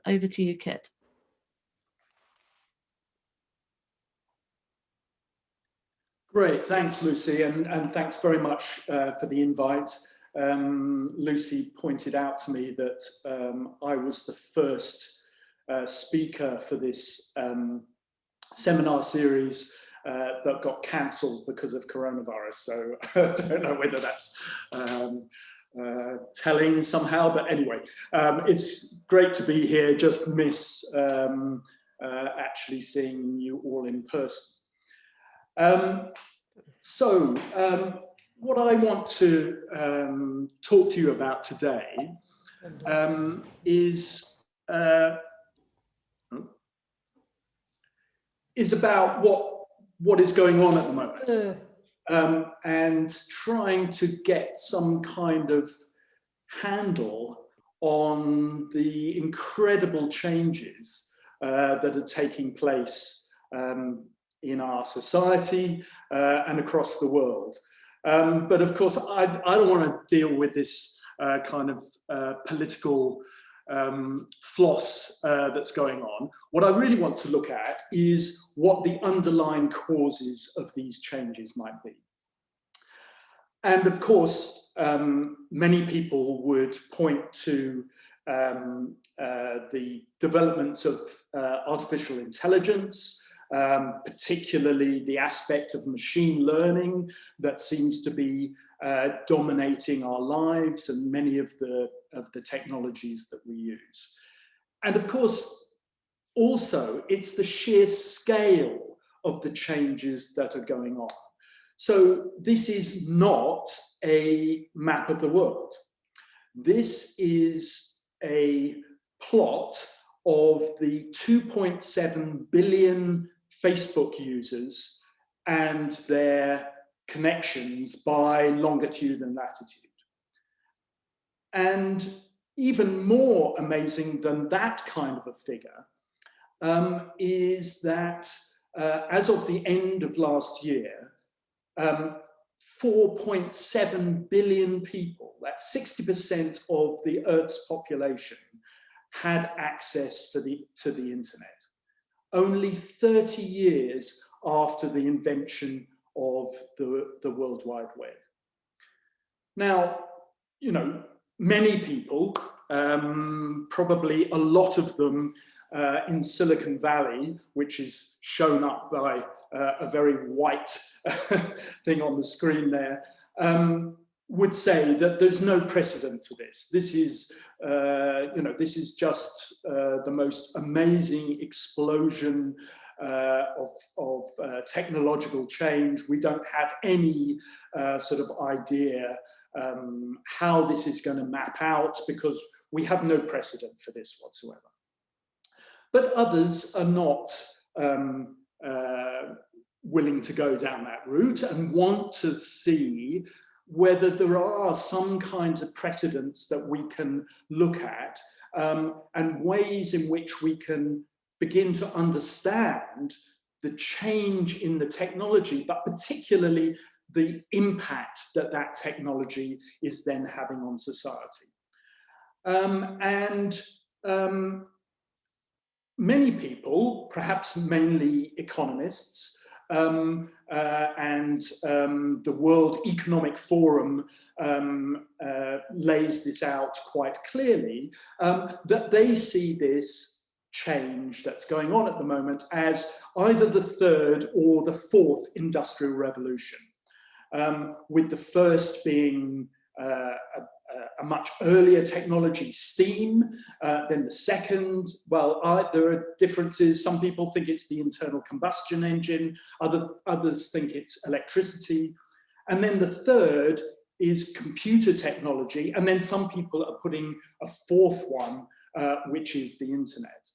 Over to you, Kit. Great, thanks, Lucy, and thanks very much for the invite. Lucy pointed out to me that I was the first speaker for this seminar series that got cancelled because of coronavirus. So I don't know whether that's telling somehow, but anyway, it's great to be here. Just miss actually seeing you all in person. What I want to talk to you about today is about what is going on at the moment, and trying to get some kind of handle on the incredible changes that are taking place in our society and across the world. But of course, I don't want to deal with this kind of political floss that's going on. What I really want to look at is what the underlying causes of these changes might be. And of course, many people would point to the developments of artificial intelligence, particularly the aspect of machine learning that seems to be dominating our lives and many of the technologies that we use. And of course, also, it's the sheer scale of the changes that are going on. So this is not a map of the world. This is a plot of the 2.7 billion Facebook users and their connections by longitude and latitude. And even more amazing than that kind of a figure is that as of the end of last year, 4.7 billion people, that's 60% of the Earth's population, had access to the internet. Only 30 years after the invention of the World Wide Web. Now, you know, many people, probably a lot of them in Silicon Valley, which is shown up by a very white thing on the screen there, would say that there's no precedent to this. This is, you know, this is just the most amazing explosion of technological change. We don't have any sort of idea how this is going to map out because we have no precedent for this whatsoever. But others are not willing to go down that route and want to see whether there are some kinds of precedents that we can look at and ways in which we can begin to understand the change in the technology, but particularly the impact that that technology is then having on society. Many people, perhaps mainly economists, and the World Economic Forum lays this out quite clearly, that they see this change that's going on at the moment as either the third or the fourth industrial revolution, with the first being a much earlier technology, steam, then the second, well, there are differences. Some people think it's the internal combustion engine, others think it's electricity. And then the third is computer technology. And then some people are putting a fourth one, which is the internet.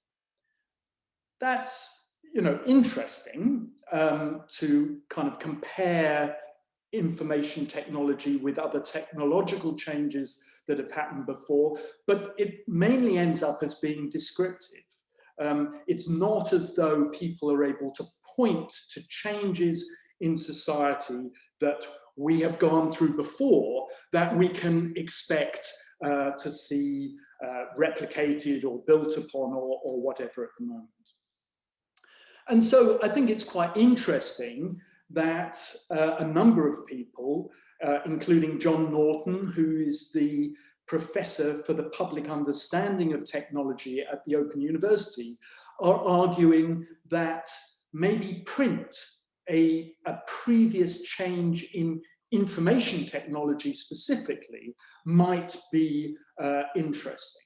That's, you know, interesting to kind of compare information technology with other technological changes that have happened before, but it mainly ends up as being descriptive. It's not as though people are able to point to changes in society that we have gone through before that we can expect to see replicated or built upon or whatever at the moment. And so I think it's quite interesting that a number of people, including John Norton, who is the professor for the public understanding of technology at the Open University, are arguing that maybe print, a previous change in information technology specifically, might be interesting.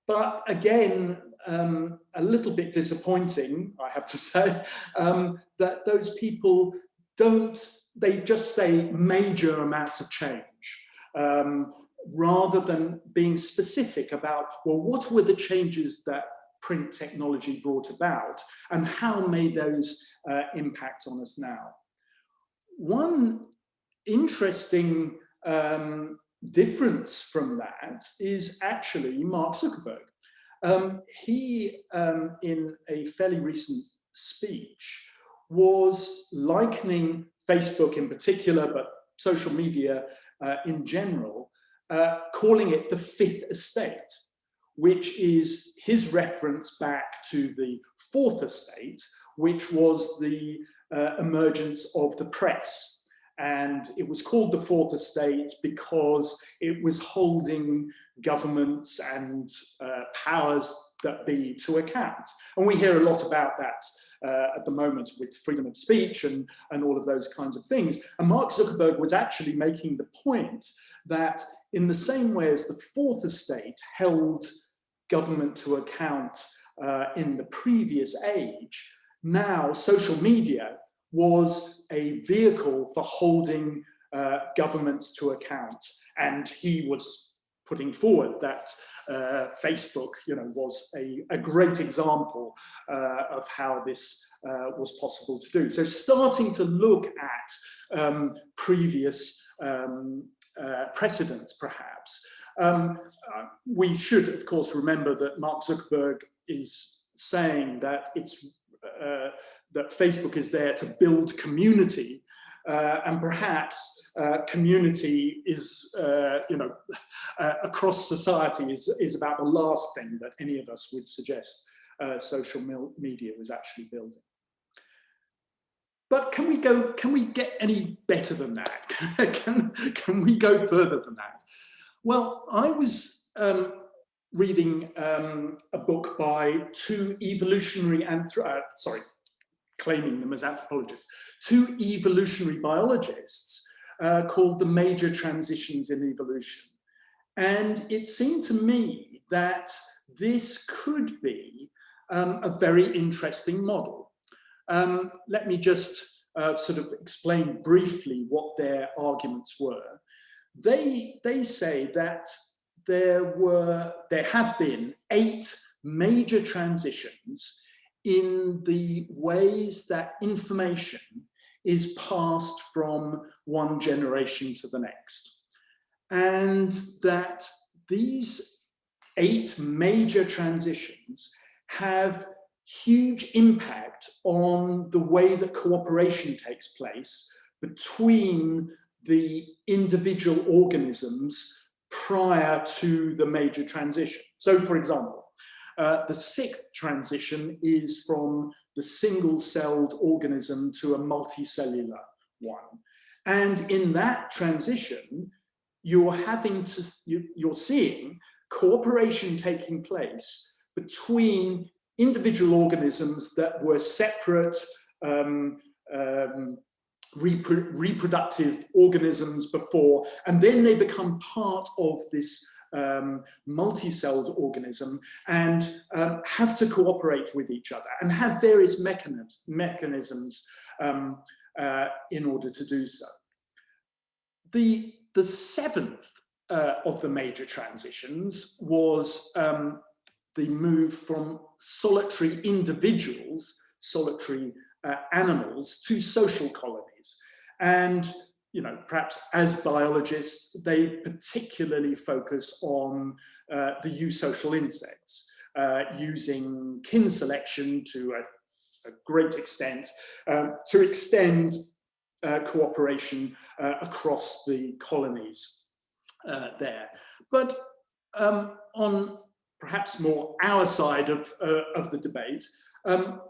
But again, a little bit disappointing, I have to say, that those people they just say major amounts of change, rather than being specific about, well, what were the changes that print technology brought about, and how may those impact on us now? One interesting difference from that is actually Mark Zuckerberg. He, in a fairly recent speech, was likening Facebook in particular, but social media in general, calling it the fifth estate, which is his reference back to the fourth estate, which was the emergence of the press. And it was called the fourth estate because it was holding governments and powers that be to account. And we hear a lot about that at the moment with freedom of speech and all of those kinds of things. And Mark Zuckerberg was actually making the point that in the same way as the fourth estate held government to account in the previous age, now social media was a vehicle for holding governments to account. And he was putting forward that Facebook, was a great example of how this was possible to do. So starting to look at previous precedents, perhaps. We should, of course, remember that Mark Zuckerberg is saying that that Facebook is there to build community, and perhaps community is, across society is about the last thing that any of us would suggest social media was actually building. But can we get any better than that? Can we go further than that? Well, I was reading a book by two evolutionary claiming them as anthropologists, two evolutionary biologists called The Major Transitions in Evolution. And it seemed to me that this could be a very interesting model. Let me just sort of explain briefly what their arguments were. They say that there have been 8 major transitions in the ways that information is passed from one generation to the next. And that these 8 major transitions have huge impact on the way that cooperation takes place between the individual organisms prior to the major transition. So, for example, the 6th transition is from the single-celled organism to a multicellular one. And in that transition, you're seeing cooperation taking place between individual organisms that were separate reproductive organisms before, and then they become part of this multi-celled organism and have to cooperate with each other and have various mechanisms in order to do so. The 7th of the major transitions was the move from solitary individuals, solitary animals, to social colonies. And perhaps as biologists, they particularly focus on the eusocial insects, using kin selection to a great extent to extend cooperation across the colonies there. But on perhaps more our side of the debate,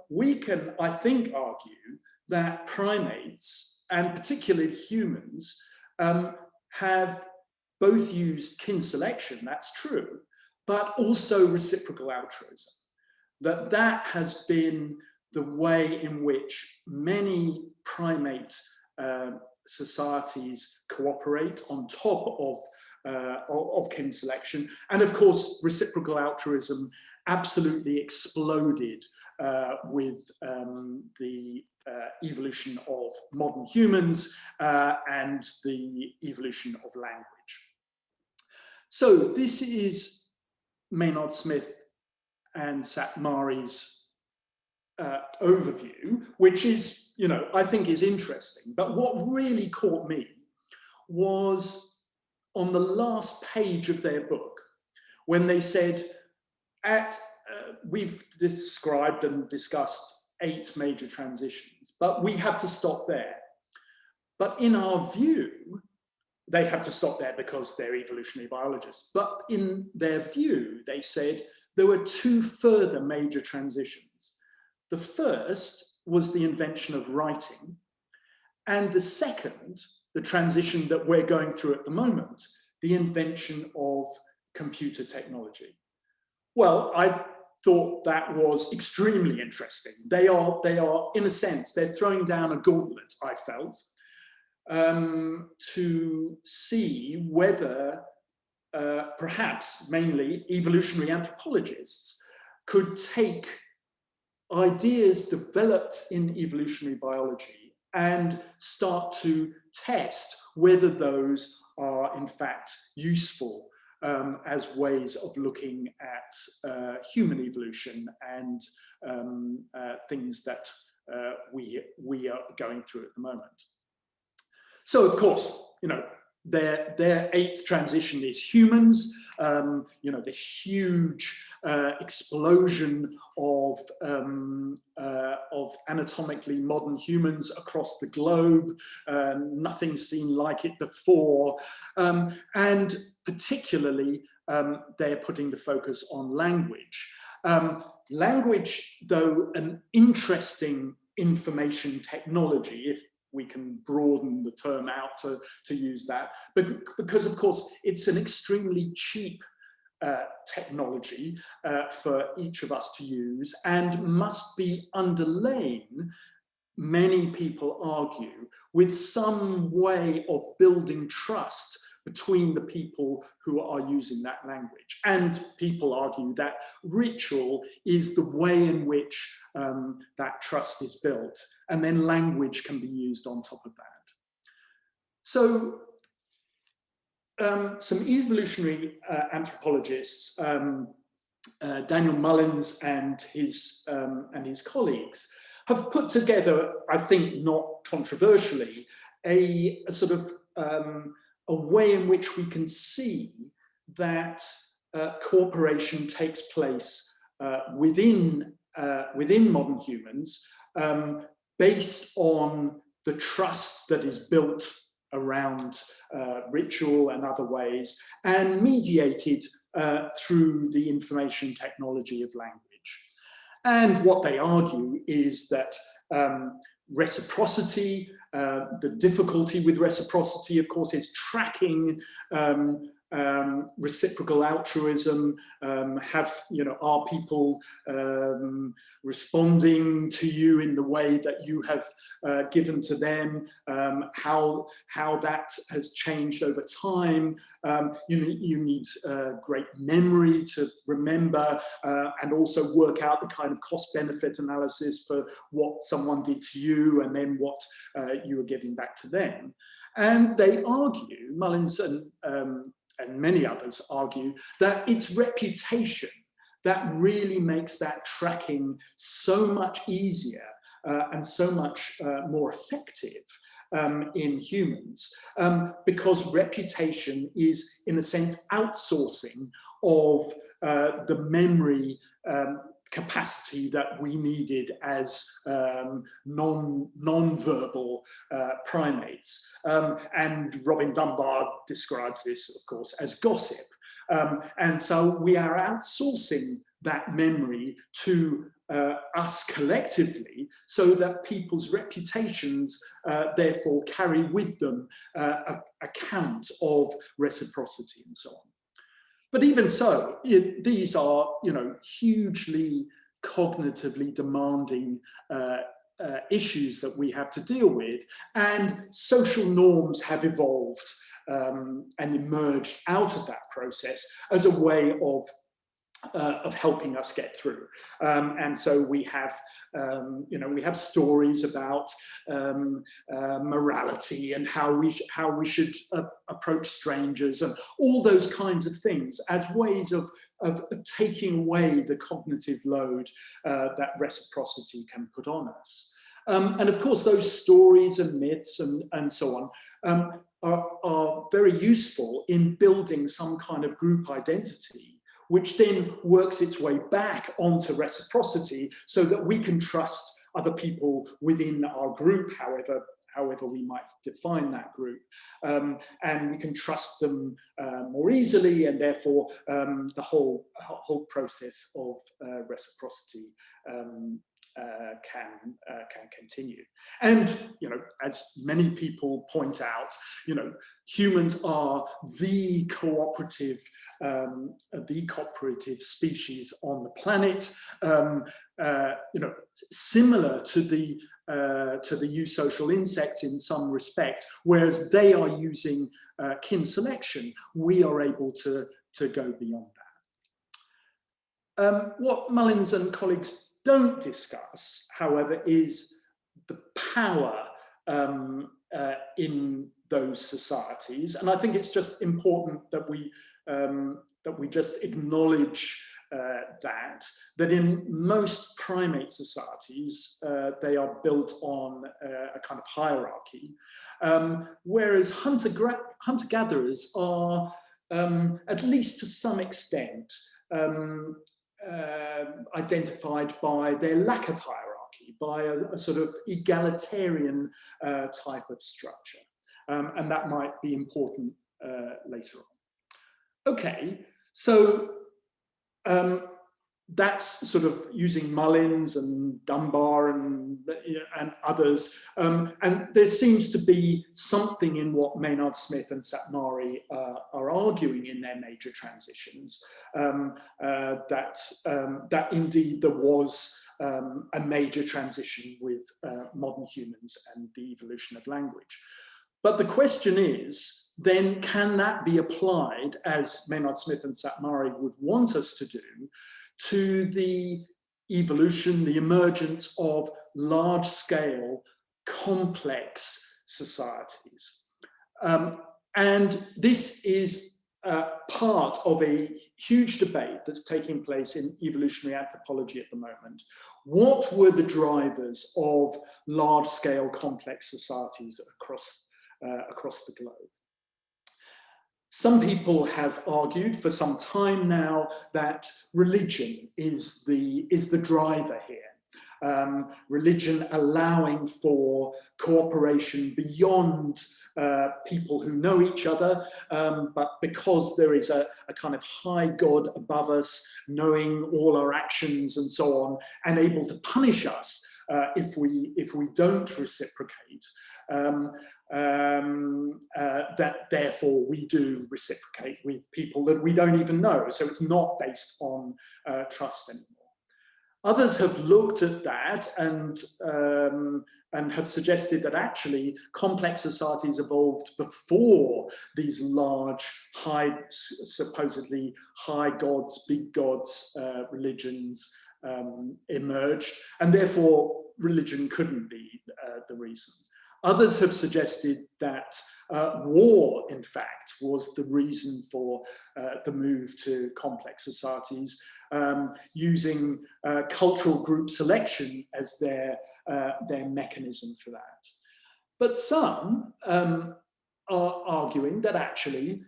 we can, I think, argue that primates, and particularly humans, have both used kin selection, that's true, but also reciprocal altruism. That has been the way in which many primate societies cooperate on top of kin selection. And of course, reciprocal altruism absolutely exploded with the evolution of modern humans and the evolution of language. So this is Maynard Smith and Szathmary's overview, which is, I think is interesting. But what really caught me was on the last page of their book, when they said, we've described and discussed 8 major transitions, but we have to stop there. But in our view, they have to stop there because they're evolutionary biologists. But in their view, they said there were 2 further major transitions. The first was the invention of writing. And the second, the transition that we're going through at the moment, the invention of computer technology. Well, I thought that was extremely interesting. They are, in a sense, they're throwing down a gauntlet, I felt, to see whether perhaps mainly evolutionary anthropologists could take ideas developed in evolutionary biology and start to test whether those are in fact useful as ways of looking at human evolution and things that we are going through at the moment. So, of course, their 8th transition is humans. The huge explosion of anatomically modern humans across the globe. Nothing seen like it before, and particularly they're putting the focus on language. Language, though an interesting information technology, if we can broaden the term out to use that, but because of course it's an extremely cheap technology for each of us to use, and must be underlain, many people argue, with some way of building trust between the people who are using that language. And people argue that ritual is the way in which that trust is built, and then language can be used on top of that. So some evolutionary anthropologists, Daniel Mullins and his colleagues, have put together, I think not controversially, a sort of a way in which we can see that cooperation takes place within modern humans, based on the trust that is built around ritual and other ways, and mediated through the information technology of language. And what they argue is that reciprocity, the difficulty with reciprocity, of course, is tracking reciprocal altruism. Are people responding to you in the way that you have given to them? How that has changed over time. You need great memory to remember and also work out the kind of cost-benefit analysis for what someone did to you and then what you were giving back to them. And they argue, Mullins and many others argue, that it's reputation that really makes that tracking so much easier and so much more effective in humans, because reputation is, in a sense, outsourcing of the memory capacity that we needed as non-verbal primates. And Robin Dunbar describes this, of course, as gossip. And so we are outsourcing that memory to us collectively, so that people's reputations therefore carry with them a count of reciprocity and so on. But even so, these are, hugely cognitively demanding issues that we have to deal with, and social norms have evolved and emerged out of that process as a way of helping us get through. And so we have, we have stories about morality and how we should approach strangers and all those kinds of things as ways of taking away the cognitive load that reciprocity can put on us. And of course, those stories and myths and so on are very useful in building some kind of group identity, which then works its way back onto reciprocity, so that we can trust other people within our group, however we might define that group, and we can trust them more easily, and therefore the whole process of reciprocity can continue. And as many people point out, humans are the cooperative species on the planet, similar to the eusocial insects in some respects. Whereas they are using kin selection, we are able to go beyond that. What Mullins and colleagues don't discuss, however, is the power in those societies, and I think it's just important that we just acknowledge that in most primate societies they are built on a kind of hierarchy, whereas hunter-gatherers are, at least to some extent, identified by their lack of hierarchy, by a sort of egalitarian type of structure. And that might be important later on. Okay, so that's sort of using Mullins and Dunbar and others. And there seems to be something in what Maynard Smith and Szathmary are arguing in their major transitions, that indeed there was a major transition with modern humans and the evolution of language. But the question is, then, can that be applied, as Maynard Smith and Szathmary would want us to do, to the evolution, the emergence of large-scale, complex societies? And this is part of a huge debate that's taking place in evolutionary anthropology at the moment. What were the drivers of large-scale, complex societies across the globe? Some people have argued for some time now that religion is the driver here. Religion allowing for cooperation beyond people who know each other, but because there is a kind of high God above us, knowing all our actions and so on, and able to punish us if we don't reciprocate. That therefore we do reciprocate with people that we don't even know. So it's not based on trust anymore. Others have looked at that and have suggested that actually complex societies evolved before these large, supposedly high gods, big gods, religions emerged, and therefore religion couldn't be the reason. Others have suggested that war, in fact, was the reason for the move to complex societies, using cultural group selection as their mechanism for that. But some are arguing that actually,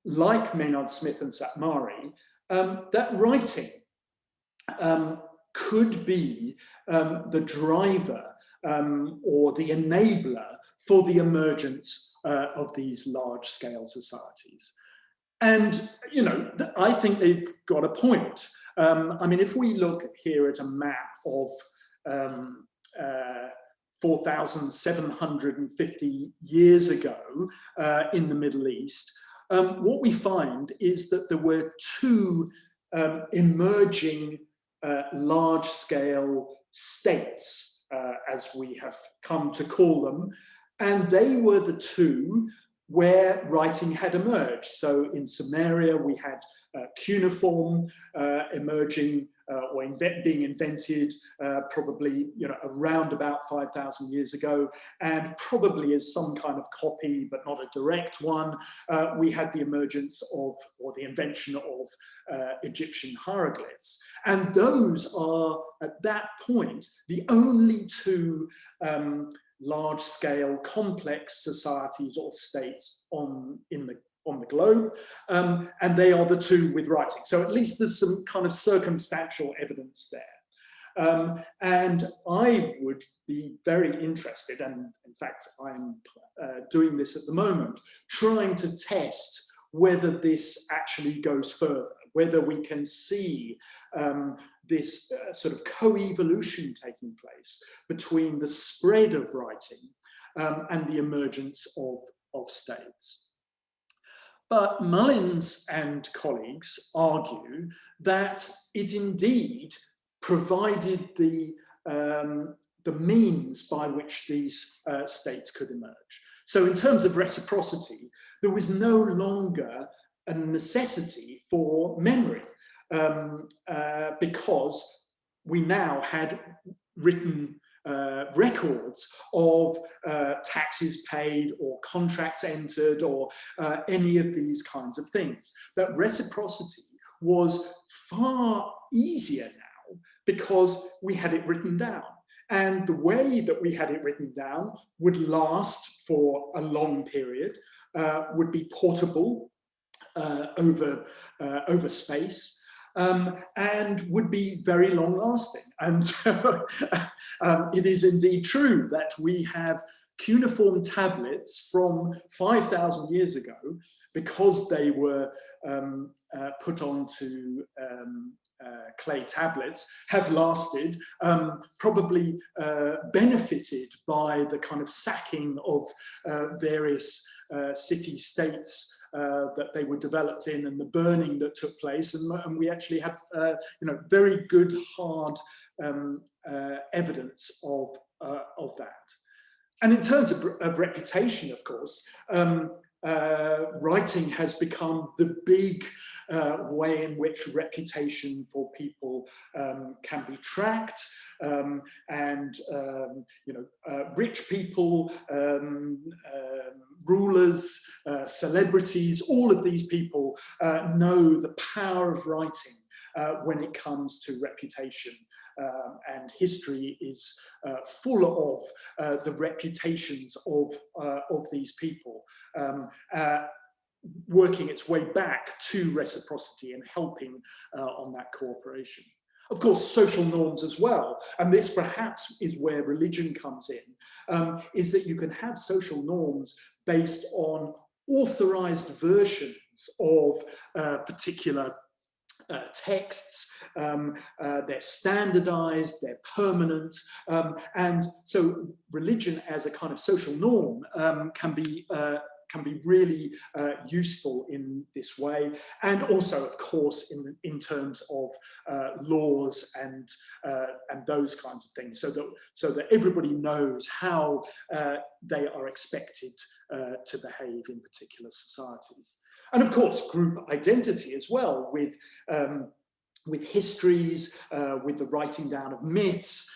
like Maynard Smith and Szathmary, that writing could be the driver or the enabler for the emergence of these large-scale societies. And, you know, I think they've got a point. I mean, if we look here at a map of 4,750 years ago in the Middle East, what we find is that there were two emerging large-scale states, as we have come to call them, and they were the two where writing had emerged. So in Samaria, we had cuneiform emerging or being invented probably, you know, around about 5,000 years ago, and probably as some kind of copy, but not a direct one. We had the emergence of, or the invention of, Egyptian hieroglyphs. And those are, at that point, the only two large-scale complex societies or states on the globe, and they are the two with writing. So at least there's some kind of circumstantial evidence there. And I would be very interested, and in fact I'm doing this at the moment, trying to test whether this actually goes further, whether we can see this sort of co-evolution taking place between the spread of writing and the emergence of states. But Mullins and colleagues argue that it indeed provided the means by which these states could emerge. So in terms of reciprocity, there was no longer a necessity for memory, because we now had written records of taxes paid or contracts entered or any of these kinds of things. That reciprocity was far easier now because we had it written down. And the way that we had it written down would last for a long period, would be portable over space, and would be very long lasting. And it is indeed true that we have cuneiform tablets from 5,000 years ago, because they were put onto clay tablets, have lasted, probably benefited by the kind of sacking of various city-states that they were developed in, and the burning that took place, and we actually have you know, very good hard evidence of that. And in terms of reputation, of course, writing has become the big way in which reputation for people can be tracked, and you know, rich people, rulers, celebrities, all of these people know the power of writing when it comes to reputation. And history is full of the reputations of these people, working its way back to reciprocity and helping on that cooperation. Of course, social norms as well, and this perhaps is where religion comes in, is that you can have social norms based on authorized versions of particular texts. They're standardized, they're permanent, and so religion as a kind of social norm can be really useful in this way, and also, of course, in terms of laws and those kinds of things, so that everybody knows how they are expected to behave in particular societies. And of course, group identity as well, with histories, with the writing down of myths,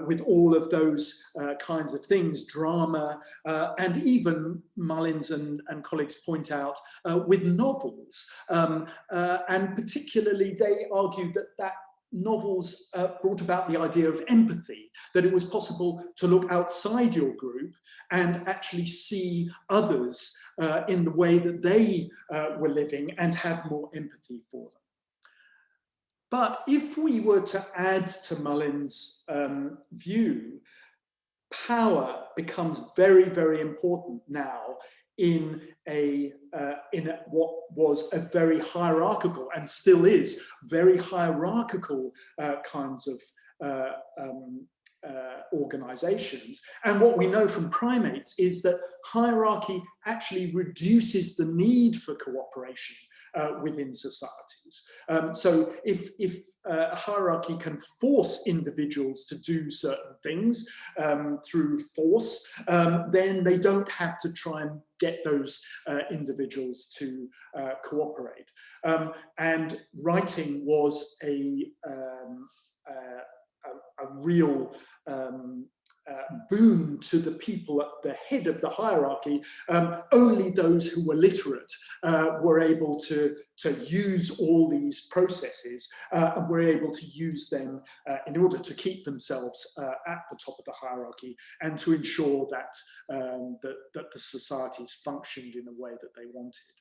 with all of those kinds of things, drama, and even Mullins and colleagues point out with novels. And particularly they argued that novels brought about the idea of empathy, that it was possible to look outside your group and actually see others in the way that they were living and have more empathy for them. But if we were to add to Mullins' view, power becomes very, very important now in what was a very hierarchical, and still is very hierarchical, kinds of organizations. And what we know from primates is that hierarchy actually reduces the need for cooperation within societies. So if a hierarchy can force individuals to do certain things through force, then they don't have to try and get those individuals to cooperate. And writing was a real boon to the people at the head of the hierarchy. Only those who were literate were able to use all these processes and were able to use them in order to keep themselves at the top of the hierarchy and to ensure that, that the societies functioned in a way that they wanted.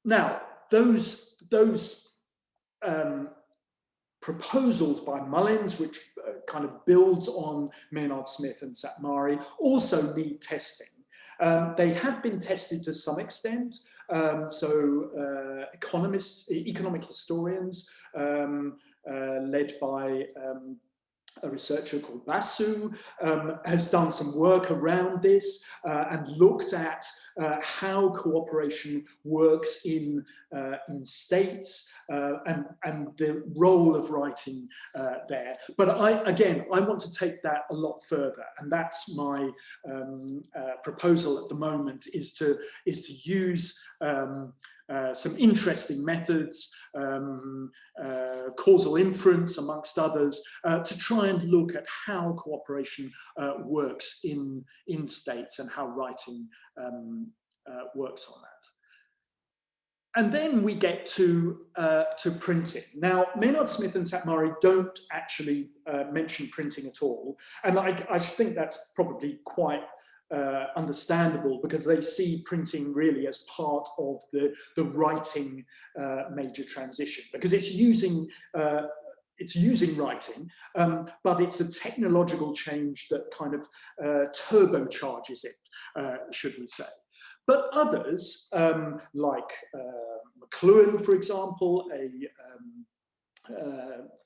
Now, those proposals by Mullins, which kind of builds on Maynard Smith and Szathmary, also need testing. They have been tested to some extent. So economic historians, led by a researcher called Basu, has done some work around this and looked at how cooperation works in states and the role of writing there. But I want to take that a lot further, and that's my proposal at the moment, is to use some interesting methods, causal inference amongst others, to try and look at how cooperation works in states and how writing works on that. And then we get to printing. Now, Maynard Smith and Szathmary don't actually mention printing at all, and I think that's probably quite understandable, because they see printing really as part of the writing major transition, because it's using writing, but it's a technological change that kind of turbocharges it, should we say. But others, like McLuhan, for example,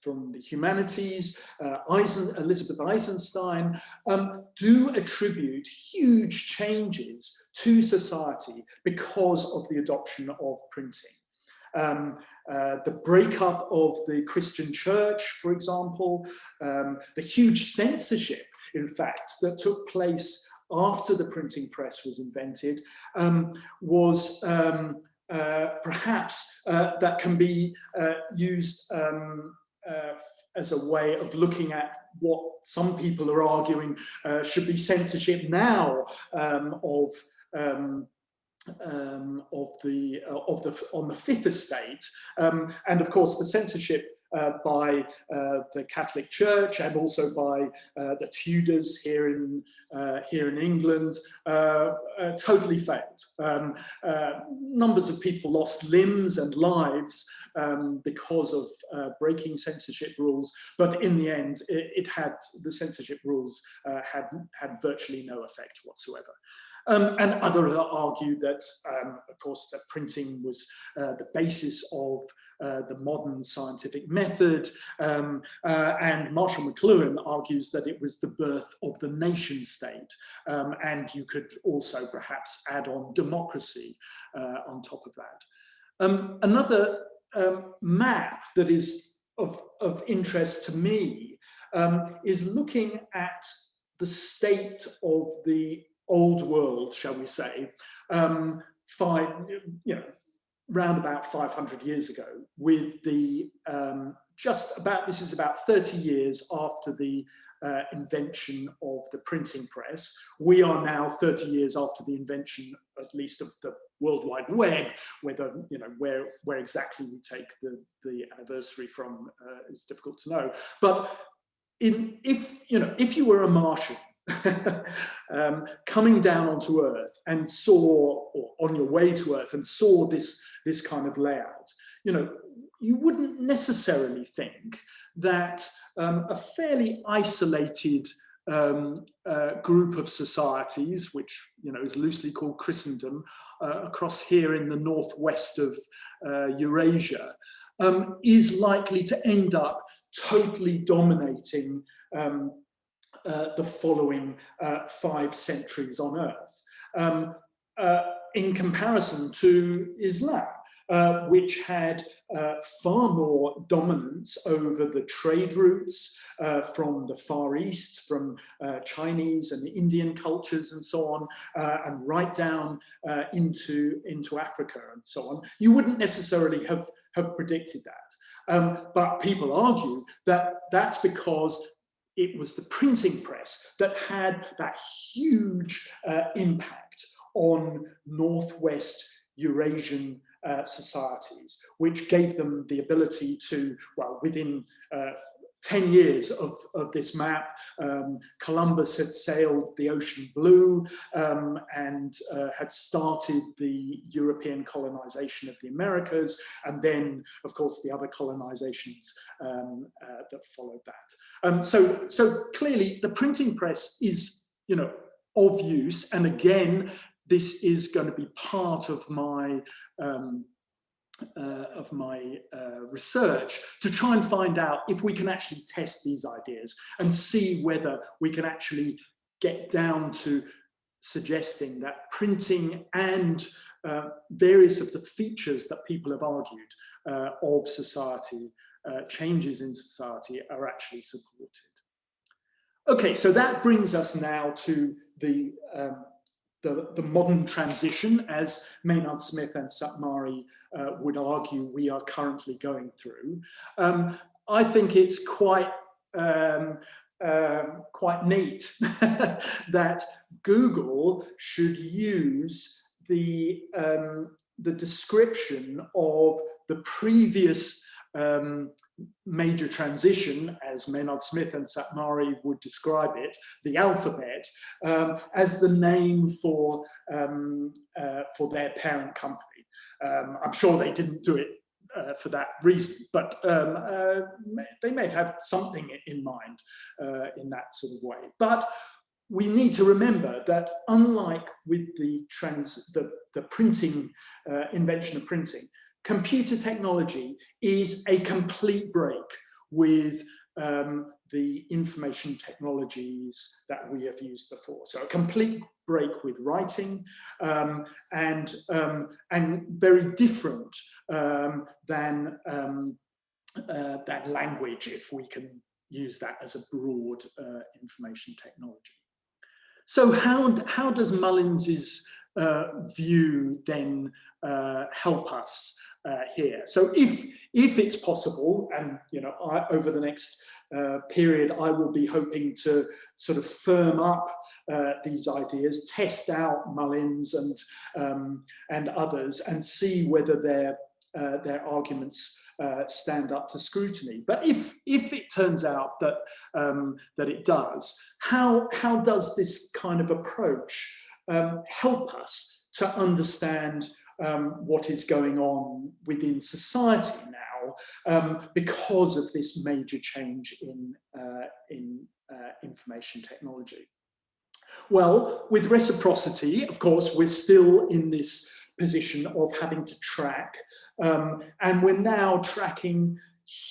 from the humanities, Elizabeth Eisenstein, do attribute huge changes to society because of the adoption of printing. The breakup of the Christian church, for example, the huge censorship, in fact, that took place after the printing press was invented, was perhaps that can be used as a way of looking at what some people are arguing should be censorship now on the Fifth Estate, and of course the censorship by the Catholic Church and also by the Tudors here in England totally failed. Numbers of people lost limbs and lives because of breaking censorship rules, but in the end, the censorship rules had virtually no effect whatsoever. And others argue that, of course, that printing was the basis of the modern scientific method, and Marshall McLuhan argues that it was the birth of the nation state, and you could also perhaps add on democracy on top of that. Another map that is of interest to me is looking at the state of the old world, shall we say, round about 500 years ago, with the this is about 30 years after the invention of the printing press. We are now 30 years after the invention, at least, of the World Wide Web. Whether, where exactly we take the anniversary from is difficult to know. But if you were a Martian coming down onto Earth and saw, or on your way to Earth and saw this kind of layout, you wouldn't necessarily think that a fairly isolated group of societies, which is loosely called Christendom, across here in the northwest of Eurasia, is likely to end up totally dominating the following 5 centuries on Earth, in comparison to Islam, which had far more dominance over the trade routes from the Far East, from Chinese and Indian cultures and so on, and right down into Africa and so on. You wouldn't necessarily have predicted that. But people argue that that's because it was the printing press that had that huge impact on Northwest Eurasian societies, which gave them the ability to, well, within 10 years of this map, Columbus had sailed the ocean blue and had started the European colonization of the Americas, and then, of course, the other colonizations that followed that. So clearly, the printing press is, of use, and again, this is going to be part of my research to try and find out if we can actually test these ideas and see whether we can actually get down to suggesting that printing and various of the features that people have argued of society, changes in society, are actually supported. Okay, so that brings us now to the modern transition, as Maynard Smith and Szathmary would argue we are currently going through. I think it's quite neat that Google should use the description of the previous major transition, as Maynard Smith and Szathmary would describe it, the alphabet, as the name for their parent company. I'm sure they didn't do it for that reason, but they may have had something in mind in that sort of way. But we need to remember that, unlike with the printing invention of printing, computer technology is a complete break with the information technologies that we have used before. So a complete break with writing, and very different than language, if we can use that as a broad information technology. So how does Mullins's view then help us here? So if it's possible, and over the next period, I will be hoping to sort of firm up these ideas, test out Mullins and others, and see whether their arguments stand up to scrutiny. But if it turns out that it does, how does this kind of approach help us to understand what is going on within society now because of this major change in information technology? Well, with reciprocity, of course, we're still in this position of having to track, and we're now tracking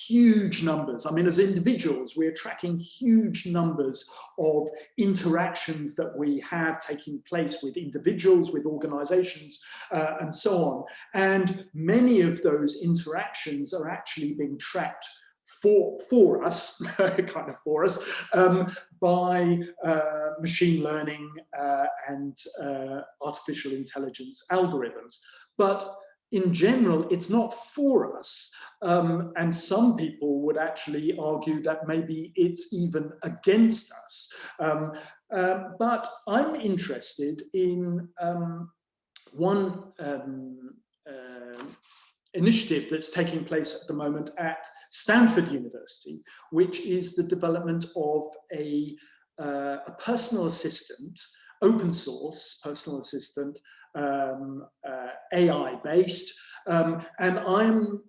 huge numbers. I mean, as individuals, we're tracking huge numbers of interactions that we have taking place with individuals, with organizations, and so on. And many of those interactions are actually being tracked for us, kind of for us, by machine learning and artificial intelligence algorithms. But in general, it's not for us. And some people would actually argue that maybe it's even against us. But I'm interested in one initiative that's taking place at the moment at Stanford University, which is the development of a personal assistant, open source personal assistant, AI-based, and I'm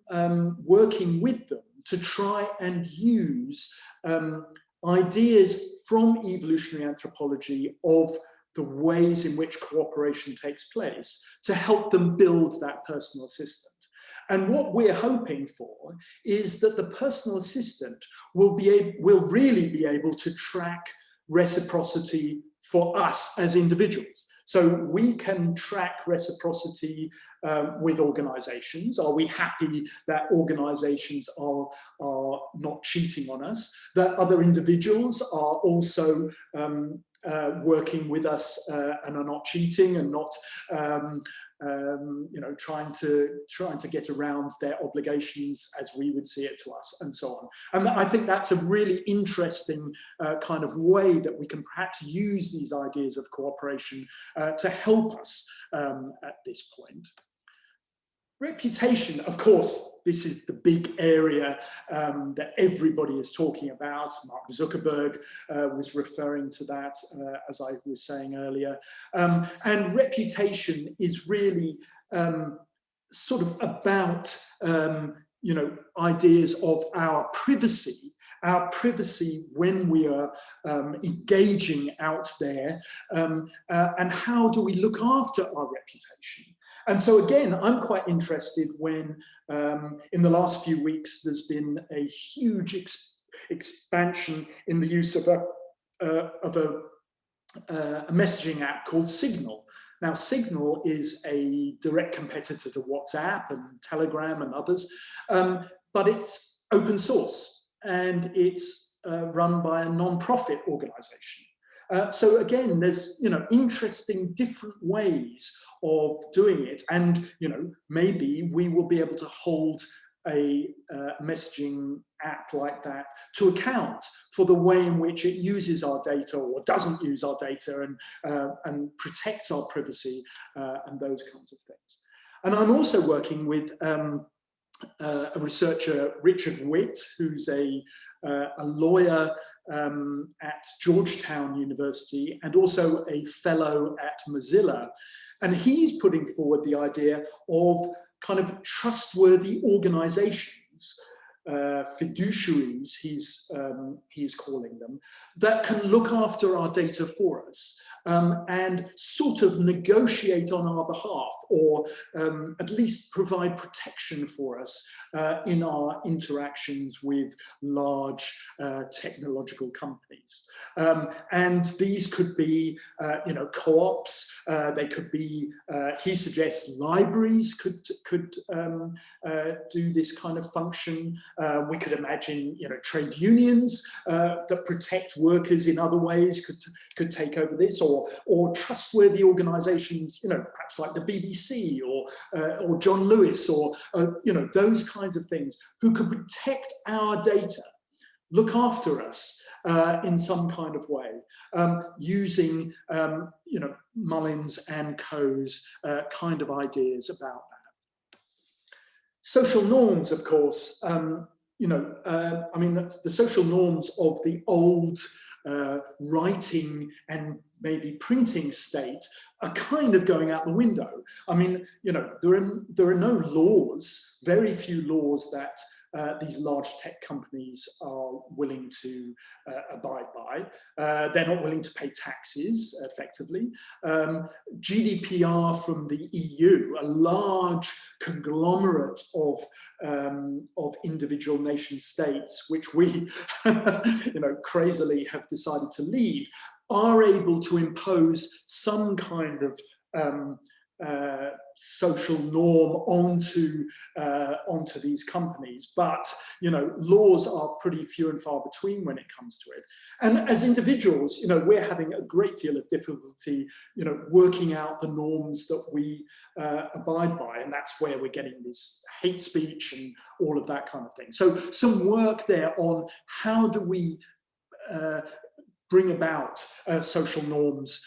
working with them to try and use ideas from evolutionary anthropology of the ways in which cooperation takes place to help them build that personal assistant. And what we're hoping for is that the personal assistant will really be able to track reciprocity for us as individuals. So we can track reciprocity with organizations. Are we happy that organizations are not cheating on us? That other individuals are also working with us and are not cheating and not trying to get around their obligations as we would see it to us, and so on. And I think that's a really interesting kind of way that we can perhaps use these ideas of cooperation to help us at this point. Reputation, of course, this is the big area that everybody is talking about. Mark Zuckerberg was referring to that, as I was saying earlier. And reputation is really sort of about, ideas of our privacy when we are engaging out there, and how do we look after our reputation. And so again, I'm quite interested when in the last few weeks there's been a huge expansion in the use of a messaging app called Signal. Now, Signal is a direct competitor to WhatsApp and Telegram and others, but it's open source and it's run by a non-profit organization. So again, there's interesting different ways of doing it, and maybe we will be able to hold a messaging app like that to account for the way in which it uses our data or doesn't use our data, and protects our privacy and those kinds of things. And I'm also working with a researcher, Richard Witt, who's a lawyer at Georgetown University and also a fellow at Mozilla. And he's putting forward the idea of kind of trustworthy organizations, fiduciaries, he's calling them, that can look after our data for us and sort of negotiate on our behalf, or at least provide protection for us in our interactions with large technological companies. And these could be, co-ops. They could be, he suggests, libraries could do this kind of function. We could imagine, trade unions that protect workers in other ways could take over this, or trustworthy organisations, perhaps like the BBC or John Lewis, or those kinds of things, who could protect our data, look after us in some kind of way, using Mullins and Co.'s kind of ideas about that. Social norms, of course, the social norms of the old writing and maybe printing state are kind of going out the window. I mean, there are no laws, very few laws that these large tech companies are willing to abide by. They're not willing to pay taxes, effectively. GDPR from the EU, a large conglomerate of individual nation states, which we, crazily have decided to leave, are able to impose some kind of social norm onto these companies, but laws are pretty few and far between when it comes to it. And as individuals, we're having a great deal of difficulty, working out the norms that we abide by, and that's where we're getting this hate speech and all of that kind of thing. So some work there on how do we bring about social norms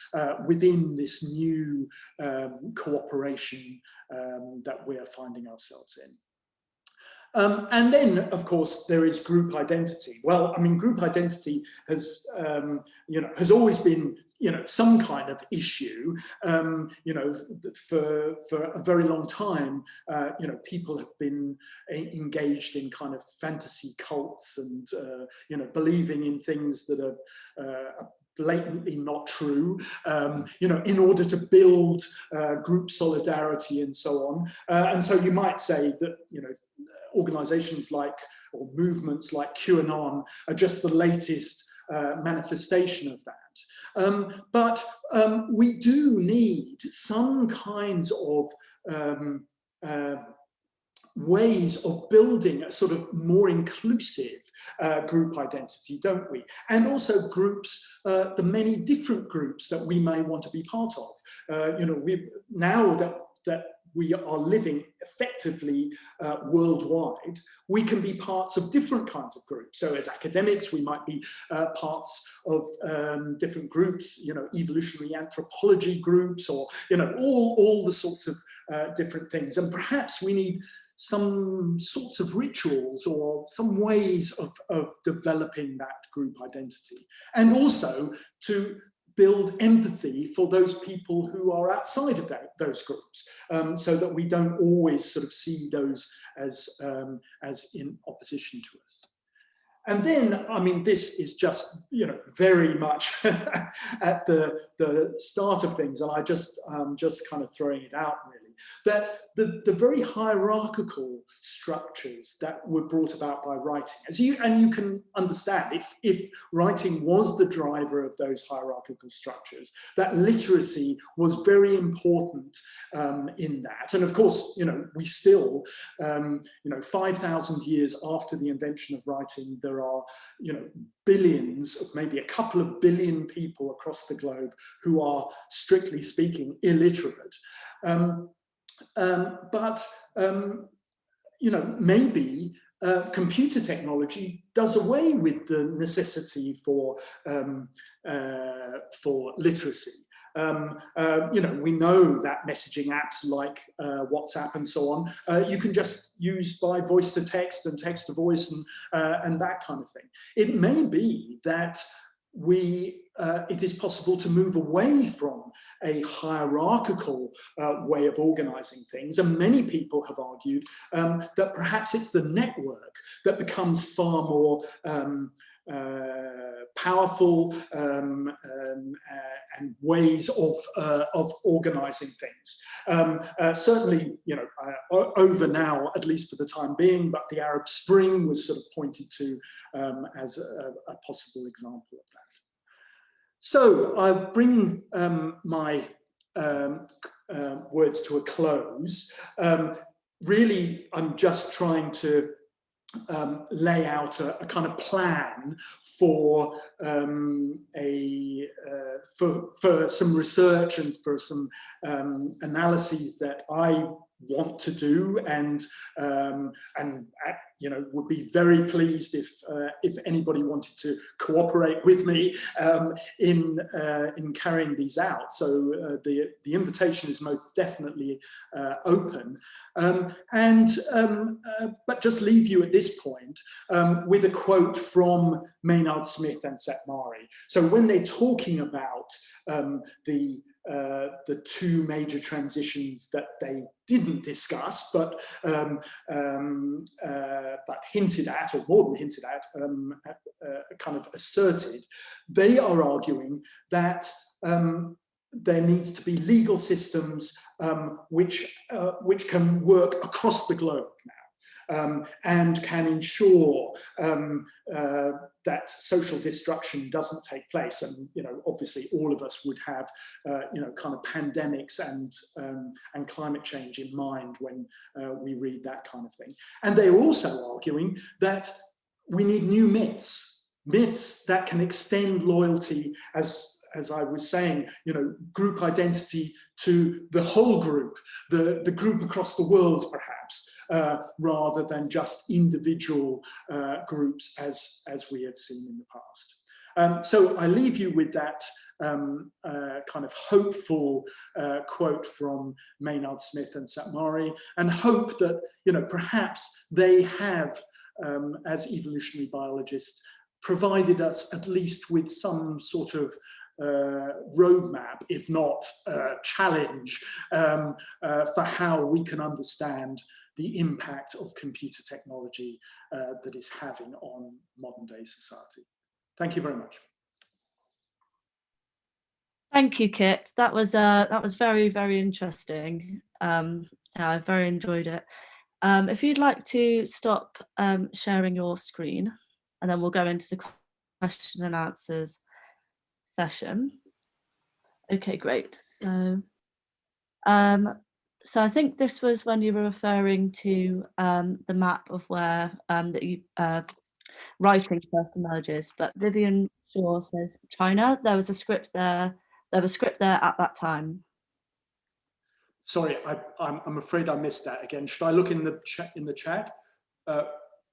within this new cooperation that we're finding ourselves in. And then, of course, there is group identity. Well, I mean, group identity has, has always been, some kind of issue. For a very long time, people have been engaged in kind of fantasy cults and, believing in things that are blatantly not true, in order to build group solidarity and so on. And so you might say that, organizations like, or movements like QAnon are just the latest manifestation of that. But we do need some kinds of ways of building a sort of more inclusive group identity, don't we? And also groups, the many different groups that we may want to be part of. Now that we are living effectively worldwide, we can be parts of different kinds of groups. So as academics, we might be parts of different groups, evolutionary anthropology groups, or, all the sorts of different things. And perhaps we need some sorts of rituals or some ways of developing that group identity. And also to build empathy for those people who are outside of those groups, so that we don't always sort of see those as in opposition to us. And then, I mean, this is just, very much at the start of things, and I'm just kind of throwing it out, really, that the very hierarchical structures that were brought about by writing, and you can understand, if writing was the driver of those hierarchical structures, that literacy was very important in that. And of course, we still, 5,000 years after the invention of writing, there are, billions, maybe a couple of billion people across the globe who are, strictly speaking, illiterate. Maybe computer technology does away with the necessity for literacy. We know that messaging apps like WhatsApp and so on, you can just use by voice to text and text to voice and that kind of thing. It may be that it is possible to move away from a hierarchical way of organizing things. And many people have argued that perhaps it's the network that becomes far more powerful and ways of organizing things. Certainly, over now, at least for the time being, but the Arab Spring was sort of pointed to as a possible example of that. So I bring my words to a close. Really, I'm just trying to lay out a kind of plan for for some research and for some analyses that I want to do, and would be very pleased if anybody wanted to cooperate with me in carrying these out. So the invitation is most definitely open, but just leave you at this point with a quote from Maynard, Smith and Szathmary. So when they're talking about the two major transitions that they didn't discuss, but hinted at, or more than hinted at, kind of asserted, they are arguing that there needs to be legal systems which can work across the globe now. And can ensure that social destruction doesn't take place. And obviously, all of us would have kind of pandemics and climate change in mind when we read that kind of thing. And they're also arguing that we need new myths that can extend loyalty, as I was saying, group identity to the whole group, the group across the world, perhaps. Rather than just individual groups as we have seen in the past. So I leave you with that kind of hopeful quote from Maynard, Smith and Szathmary, and hope that, perhaps they have, as evolutionary biologists, provided us at least with some sort of roadmap, if not challenge, for how we can understand the impact of computer technology that is having on modern day society. Thank you very much. Thank you, Kit. That was very, very interesting. I very enjoyed it. If you'd like to stop sharing your screen, and then we'll go into the question and answers session. Okay, great. So I think this was when you were referring to the map of where writing first emerges, but Vivian Shaw says China. There was a script there. There was script there at that time. Sorry, I'm afraid I missed that again. Should I look in the chat?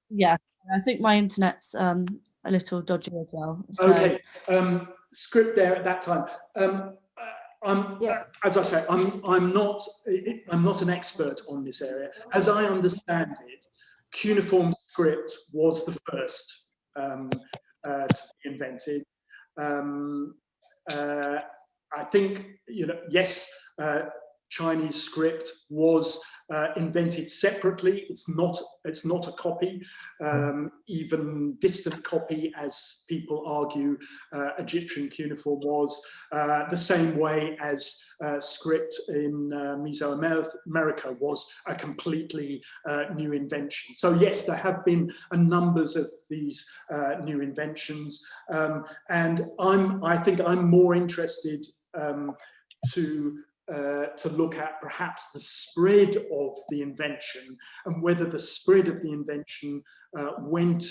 Yeah, I think my internet's a little dodgy as well. So. Okay, script there at that time. As I say, I'm not an expert on this area. As I understand it, cuneiform script was the first to be invented. I think, yes, Chinese script was invented separately. It's not a copy, even distant copy, as people argue Egyptian cuneiform was, the same way as script in Mesoamerica was a completely new invention. So yes, there have been a numbers of these new inventions, and I think I'm more interested to look at perhaps the spread of the invention, and whether the spread of the invention went,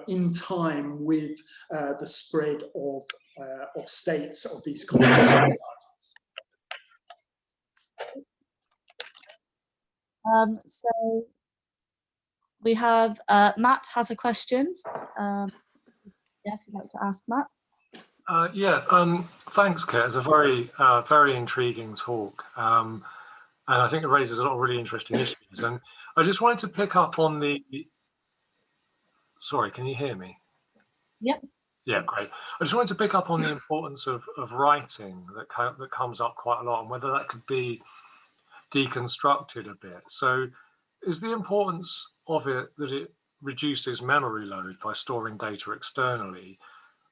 in time with the spread of states of these societies. So we have Matt has a question. Yeah, if you'd like to ask Matt. Thanks, Kit. It's a very, very intriguing talk, and I think it raises a lot of really interesting issues. And I just wanted to pick up on the. Sorry, can you hear me? Yeah. Yeah, great. I just wanted to pick up on the importance of writing that comes up quite a lot, and whether that could be deconstructed a bit. So, is the importance of it that it reduces memory load by storing data externally?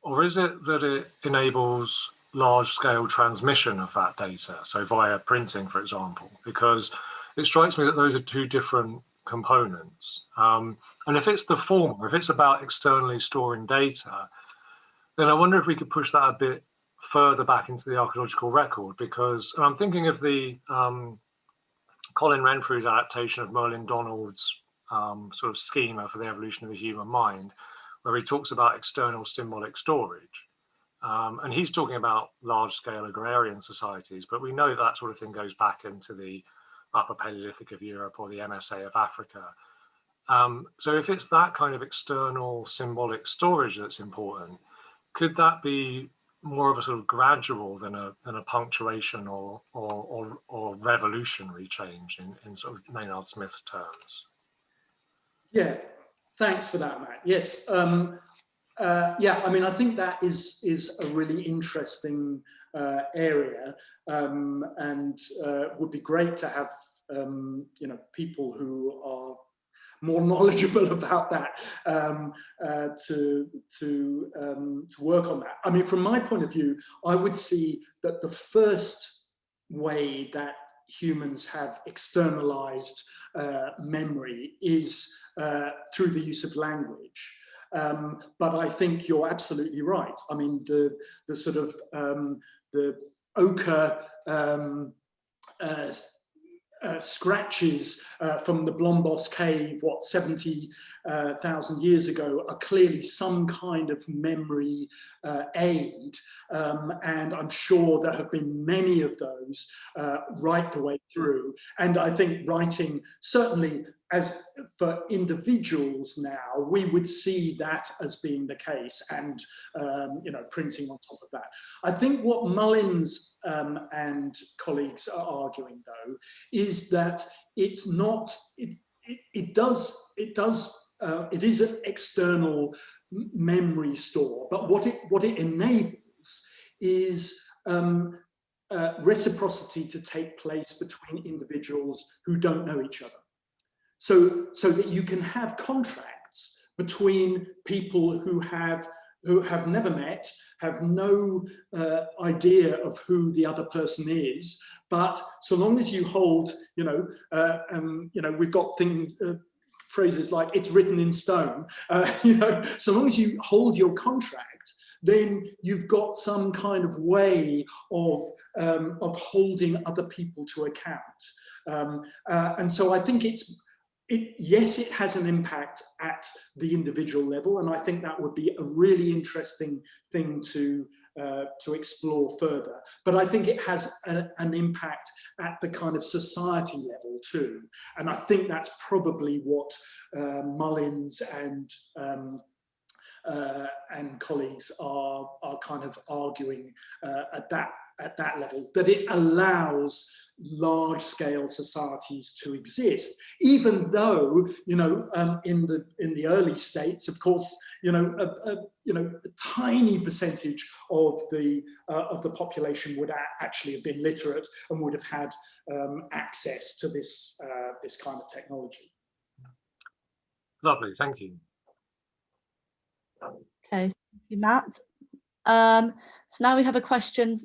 Or is it that it enables large-scale transmission of that data, so via printing, for example? Because it strikes me that those are two different components. And if it's the former, if it's about externally storing data, then I wonder if we could push that a bit further back into the archaeological record, because I'm thinking of the Colin Renfrew's adaptation of Merlin Donald's sort of schema for the evolution of the human mind, where he talks about external symbolic storage. And he's talking about large-scale agrarian societies, but we know that sort of thing goes back into the Upper Paleolithic of Europe or the MSA of Africa. So if it's that kind of external symbolic storage that's important, could that be more of a sort of gradual than a punctuation or revolutionary change in sort of Maynard Smith's terms? Yeah. Thanks for that, Matt. Yes, yeah. I mean, I think that is a really interesting area, and would be great to have people who are more knowledgeable about that to work on that. I mean, from my point of view, I would see that the first way that humans have externalized memory is through the use of language. But I think you're absolutely right. I mean, the sort of the ochre scratches from the Blombos cave, 70,000 years ago, are clearly some kind of memory aid, and I'm sure there have been many of those right the way through. And I think writing certainly as for individuals now, we would see that as being the case, and you know, printing on top of that. I think what Mullins and colleagues are arguing, though, is that it's not. It is an external memory store, but what it enables is reciprocity to take place between individuals who don't know each other. So that you can have contracts between people who have never met, have no idea of who the other person is, but so long as you hold, we've got things, phrases like "it's written in stone," so long as you hold your contract, then you've got some kind of way of holding other people to account, and so I think yes, it has an impact at the individual level, and I think that would be a really interesting thing to explore further. But I think it has an impact at the kind of society level too, and I think that's probably what Mullins and colleagues are kind of arguing at that level, that it allows large-scale societies to exist, even though in the early states, of course, a tiny percentage of the population would actually have been literate and would have had access to this kind of technology. Lovely, thank you. Okay, thank you, Matt. So now we have a question,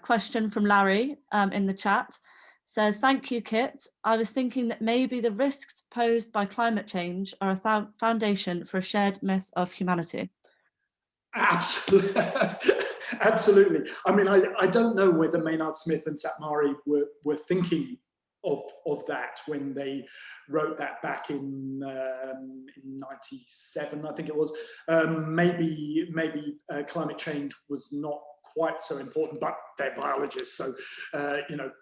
question from Larry in the chat. Says, thank you, Kit. I was thinking that maybe the risks posed by climate change are a foundation for a shared myth of humanity. Absolutely. Absolutely. I mean, I don't know whether Maynard Smith and Szathmary were thinking of that when they wrote that back in 97, I think it was. Maybe climate change was not quite so important, but they're biologists, so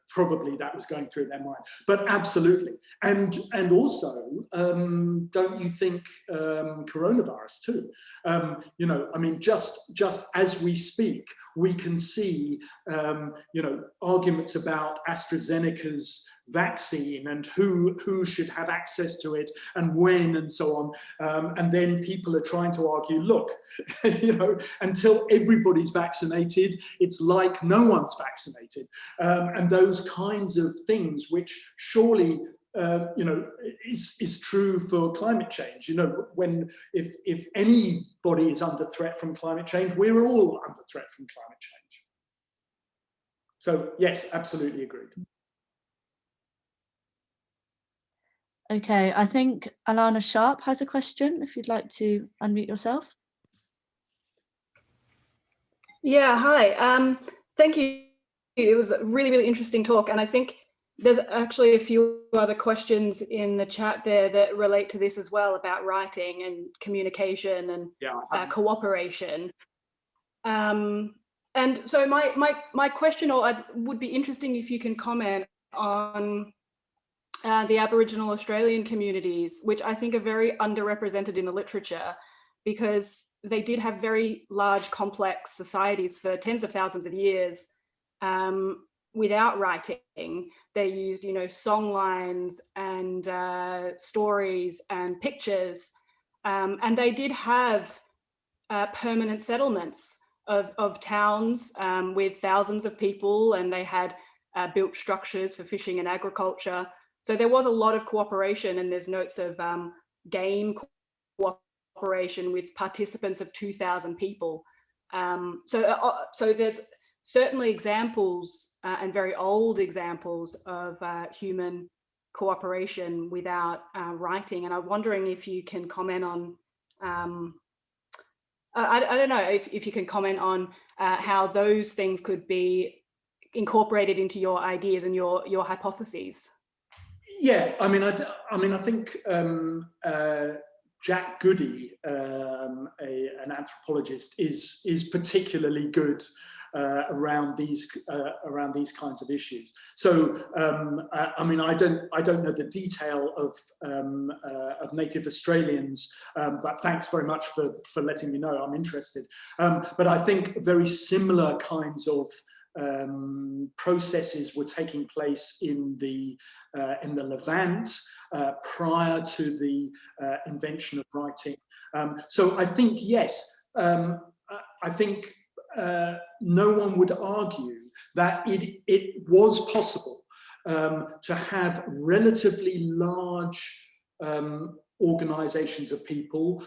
probably that was going through their mind. But absolutely, and also, don't you think coronavirus too? I mean, just as we speak, we can see arguments about AstraZeneca's vaccine and who should have access to it and when and so on, and then people are trying to argue, look, until everybody's vaccinated, it's like no one's vaccinated, and those kinds of things, which surely is true for climate change. If anybody is under threat from climate change, we're all under threat from climate change. So yes, absolutely agreed. Okay, I think Alana Sharp has a question, if you'd like to unmute yourself. Yeah, hi. Thank you. It was a really, really interesting talk. And I think there's actually a few other questions in the chat there that relate to this as well, about writing and communication and cooperation. And so my question, would be interesting if you can comment on the Aboriginal Australian communities, which I think are very underrepresented in the literature, because they did have very large, complex societies for tens of thousands of years without writing. They used, song lines and stories and pictures, and they did have permanent settlements of towns with thousands of people, and they had built structures for fishing and agriculture. So there was a lot of cooperation, and there's notes of game cooperation with participants of 2,000 people. So there's certainly examples and very old examples of human cooperation without writing. And I'm wondering if you can comment on, I don't know, if you can comment on how those things could be incorporated into your ideas and your hypotheses. Yeah, I mean, I think Jack Goody, an anthropologist, is particularly good around these kinds of issues. So I mean, I don't know the detail of native Australians, but thanks very much for letting me know. I'm interested. But I think very similar kinds of processes were taking place in the Levant prior to the invention of writing. So I think, yes, I think no one would argue that it was possible to have relatively large organizations of people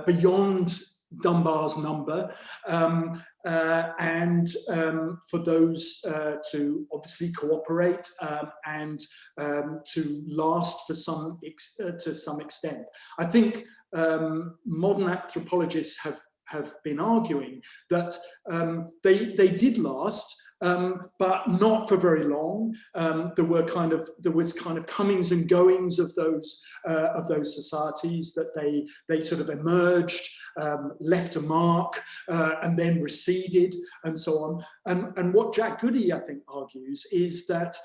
beyond Dunbar's number, and for those to obviously cooperate and to last for to some extent. I think modern anthropologists have been arguing that they did last, but not for very long. There was kind of comings and goings of those societies, that they sort of emerged, left a mark, and then receded, and so on. And what Jack Goody, I think, argues is that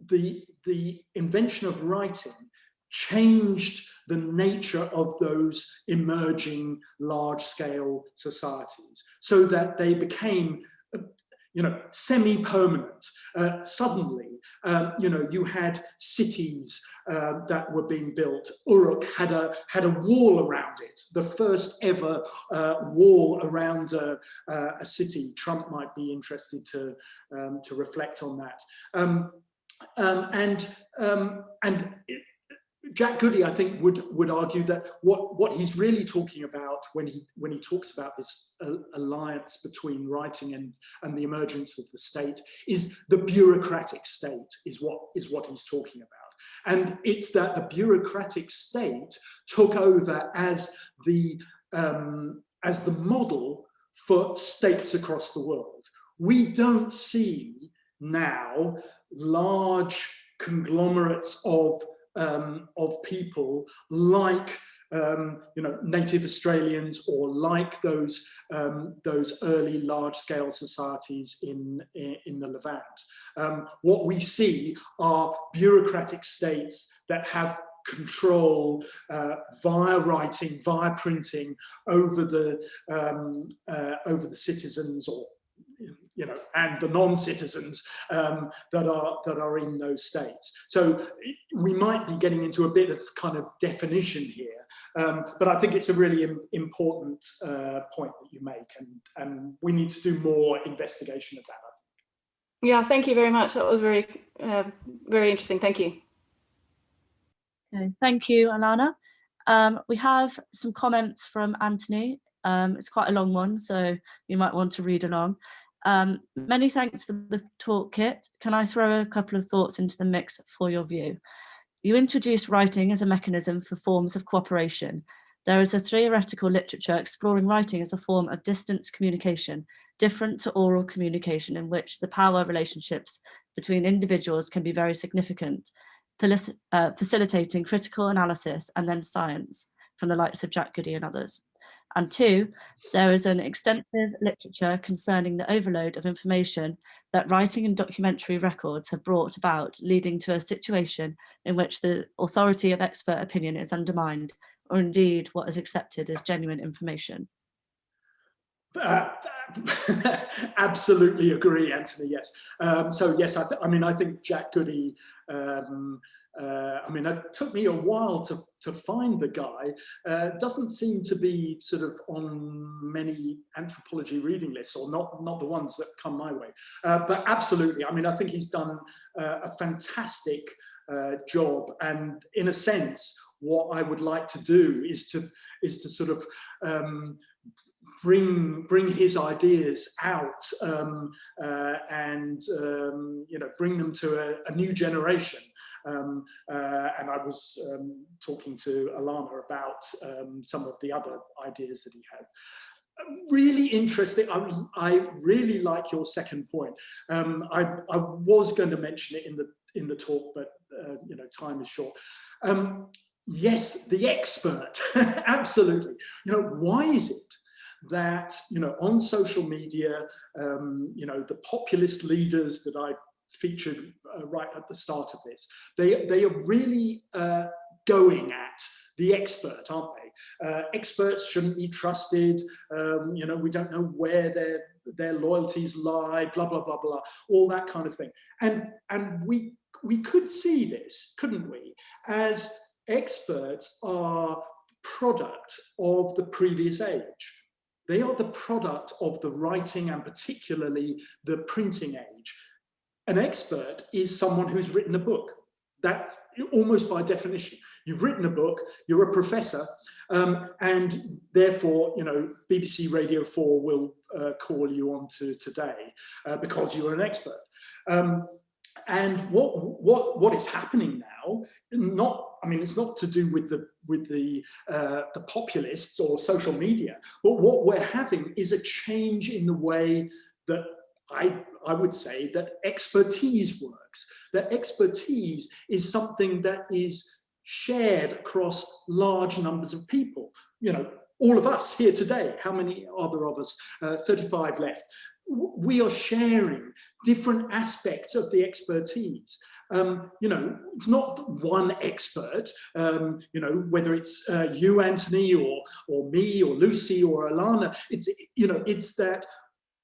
the invention of writing changed the nature of those emerging large-scale societies, so that they became, semi-permanent. Suddenly, you had cities that were being built. Uruk had a wall around it, the first ever wall around a city. Trump might be interested to reflect on that. Jack Goody, I think, would argue that what he's really talking about when he talks about this alliance between writing and the emergence of the state is the bureaucratic state, is what he's talking about. And it's that the bureaucratic state took over as the model for states across the world. We don't see now large conglomerates of people like native Australians, or like those early large-scale societies in the Levant. What we see are bureaucratic states that have control via writing, via printing, over the citizens, or and the non-citizens that are in those states. So we might be getting into a bit of kind of definition here, but I think it's a really important point that you make, and we need to do more investigation of that, I think. Yeah, thank you very much. That was very, very interesting. Thank you. Okay, thank you, Alana. We have some comments from Anthony. It's quite a long one, so you might want to read along. Many thanks for the talk, Kit. Can I throw a couple of thoughts into the mix for your view? You introduced writing as a mechanism for forms of cooperation. There is a theoretical literature exploring writing as a form of distance communication, different to oral communication, in which the power relationships between individuals can be very significant, facilitating critical analysis and then science from the likes of Jack Goody and others. And two, there is an extensive literature concerning the overload of information that writing and documentary records have brought about, leading to a situation in which the authority of expert opinion is undermined, or indeed what is accepted as genuine information. Absolutely agree, Anthony. Yes. So yes, I think Jack Goody. It took me a while to find the guy. Doesn't seem to be sort of on many anthropology reading lists, or not the ones that come my way. But absolutely, I think he's done a fantastic job, and in a sense, what I would like to do is to sort of bring his ideas out, and bring them to a new generation. And I was talking to Alana about some of the other ideas that he had. Really interesting. I really like your second point. I was going to mention it in the talk, but time is short. yes, the expert, absolutely. You know, why is it that, you know, on social media, you know, the populist leaders that I featured right at the start of this, they are really going at the expert, aren't they? Experts shouldn't be trusted. You know, we don't know where their loyalties lie, blah, blah, blah, blah, all that kind of thing. And we could see this, couldn't we, as experts are product of the previous age. They are the product of the writing and particularly the printing age. An expert is someone who's written a book. That almost by definition, you've written a book, you're a professor, and therefore, you know, BBC Radio 4 will call you on to today because you're an expert. And what is happening now? I mean, it's not to do with the populists or social media, but what we're having is a change in the way that I would say that expertise works. That expertise is something that is shared across large numbers of people. You know, all of us here today, how many are there of us? 35 left. We are sharing different aspects of the expertise. You know, it's not one expert, you know, whether it's you, Anthony, or me, or Lucy, or Alana. It's, you know, it's that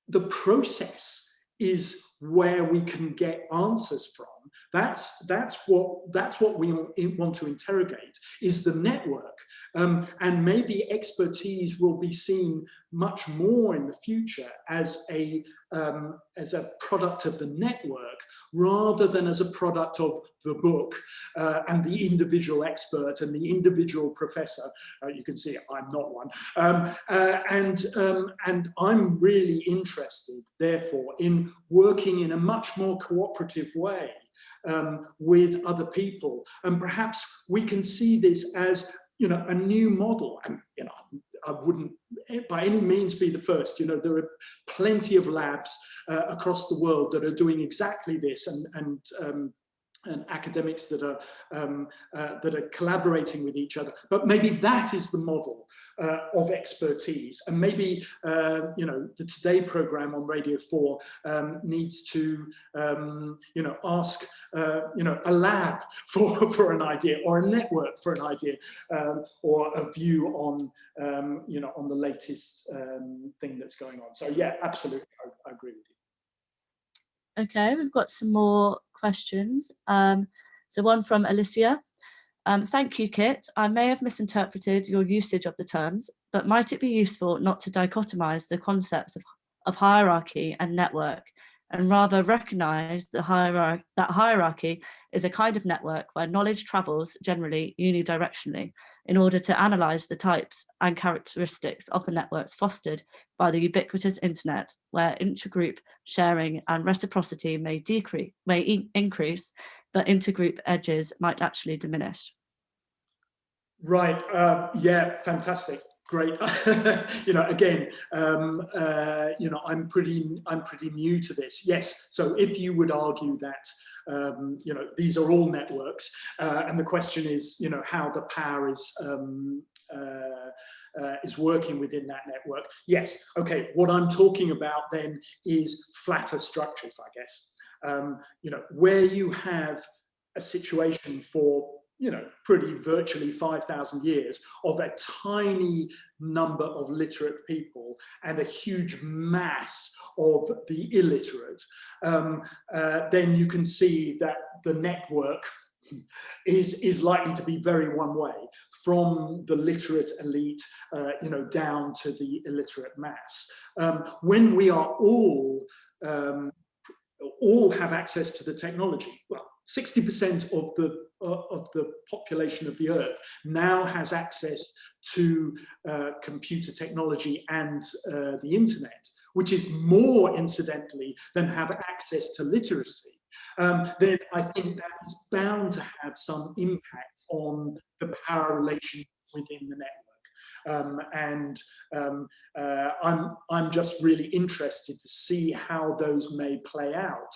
the process is where we can get answers from. That's what we want to interrogate, is the network. And maybe expertise will be seen much more in the future as a product of the network rather than as a product of the book and the individual expert and the individual professor. You can see I'm not one. And I'm really interested, therefore, in working in a much more cooperative way with other people. And perhaps we can see this as, you know, a new model. And, you know, I wouldn't by any means be the first. You know, there are plenty of labs across the world that are doing exactly this, and academics that are collaborating with each other. But maybe that is the model of expertise. And maybe, you know, the Today programme on Radio 4 needs to, you know, ask, you know, a lab for an idea, or a network for an idea, or a view on, you know, on the latest thing that's going on. So yeah, absolutely, I agree with you. Okay, we've got some more questions. So one from Alicia. Thank you, Kit. I may have misinterpreted your usage of the terms, but might it be useful not to dichotomize the concepts of hierarchy and network, and rather recognize that hierarchy is a kind of network where knowledge travels generally unidirectionally in order to analyze the types and characteristics of the networks fostered by the ubiquitous internet, where intergroup sharing and reciprocity may increase, but intergroup edges might actually diminish. Right. Yeah. Fantastic. Great. You know, again, you know, I'm pretty new to this. Yes. So if you would argue that, you know, these are all networks, and the question is, you know, how the power is working within that network. Yes. Okay. What I'm talking about then is flatter structures, I guess. You know, where you have a situation for, you know, pretty virtually 5,000 years of a tiny number of literate people and a huge mass of the illiterate, then you can see that the network is likely to be very one way, from the literate elite, you know, down to the illiterate mass. When we are all have access to the technology, well, 60% of the population of the Earth now has access to computer technology and the internet, which is more, incidentally, than have access to literacy. Then I think that is bound to have some impact on the power relations within the network. I'm just really interested to see how those may play out.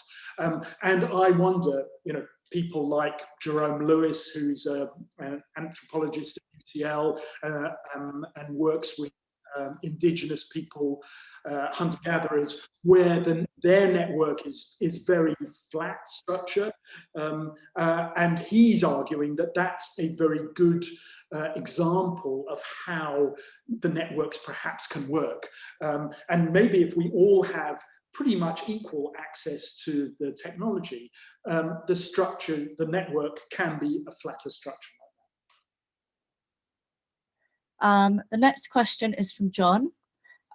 And I wonder, you know, people like Jerome Lewis, who's an anthropologist at UCL and works with indigenous people, hunter-gatherers, where their network is very flat structure, and he's arguing that that's a very good example of how the networks perhaps can work. And maybe if we all have pretty much equal access to the technology, the structure, the network can be a flatter structure. The next question is from John.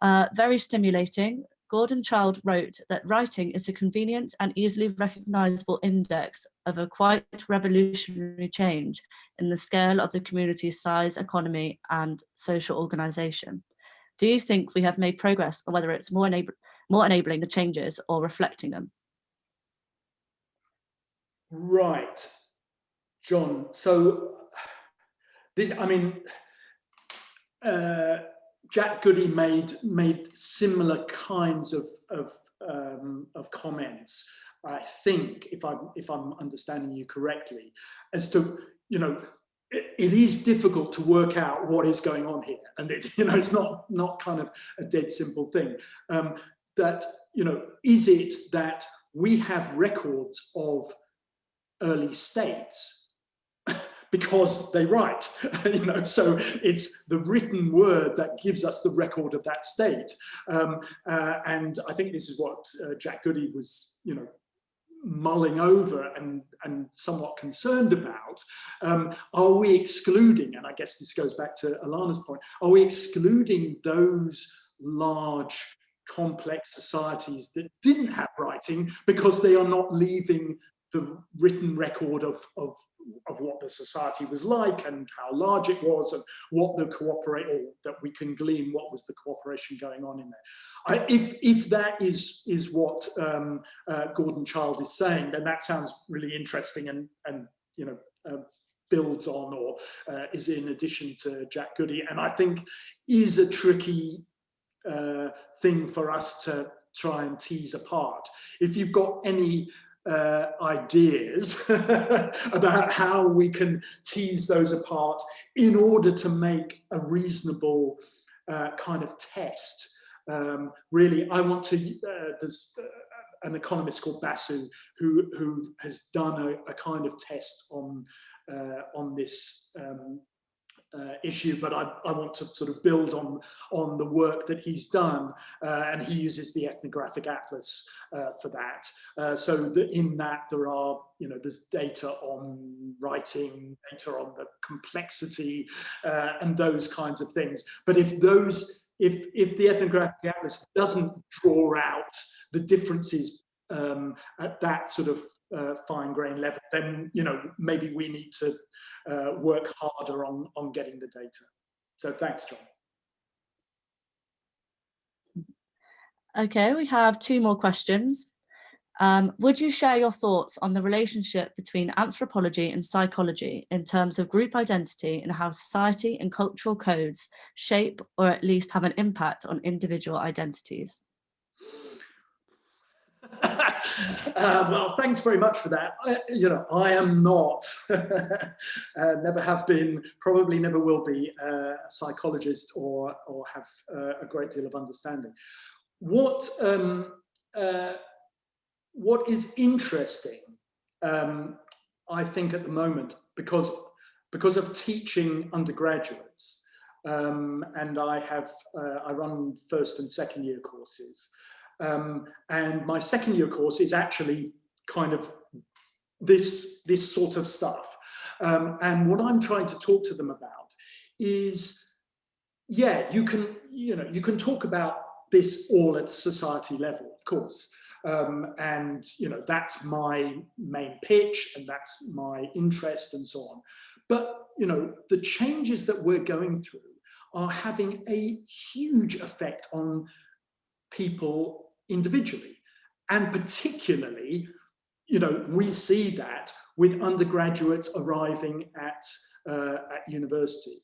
Very stimulating. Gordon Child wrote that writing is a convenient and easily recognizable index of a quite revolutionary change in the scale of the community's size, economy, and social organization. Do you think we have made progress, or whether it's more enabling the changes or reflecting them? Right, John. So this, I mean, Jack Goody made similar kinds of comments. I think, if I'm understanding you correctly, as to, you know, it is difficult to work out what is going on here, and it's not kind of a dead simple thing. That, you know, is it that we have records of early states because they write, you know, so it's the written word that gives us the record of that state. And I think this is what Jack Goody was, you know, mulling over and somewhat concerned about. Are we excluding, and I guess this goes back to Alana's point, are we excluding those large complex societies that didn't have writing because they are not leaving the written record of what the society was like and how large it was and what the that we can glean what was the cooperation going on in there. If that is what Gordon Child is saying, then that sounds really interesting and you know, builds on or is in addition to Jack Goody, and I think is a tricky thing for us to try and tease apart. If you've got any ideas about how we can tease those apart in order to make a reasonable kind of test. Really, I want to, there's an economist called Basu who has done a kind of test on this issue, but I want to sort of build on the work that he's done, and he uses the ethnographic atlas for that. So in that there are, you know, there's data on writing, data on the complexity, and those kinds of things. But if the ethnographic atlas doesn't draw out the differences at that sort of fine grain level, then, you know, maybe we need to work harder on getting the data. So thanks, John. Okay, we have two more questions. Would you share your thoughts on the relationship between anthropology and psychology in terms of group identity and how society and cultural codes shape or at least have an impact on individual identities? Well, thanks very much for that. You know, I am not, never have been, probably never will be a psychologist or have a great deal of understanding. What is interesting, I think at the moment, because of teaching undergraduates, and I run first and second year courses. And my second year course is actually kind of this sort of stuff. And what I'm trying to talk to them about is, yeah, you can talk about this all at society level, of course. And, you know, that's my main pitch and that's my interest and so on. But, you know, the changes that we're going through are having a huge effect on people individually, and particularly, you know, we see that with undergraduates arriving at university.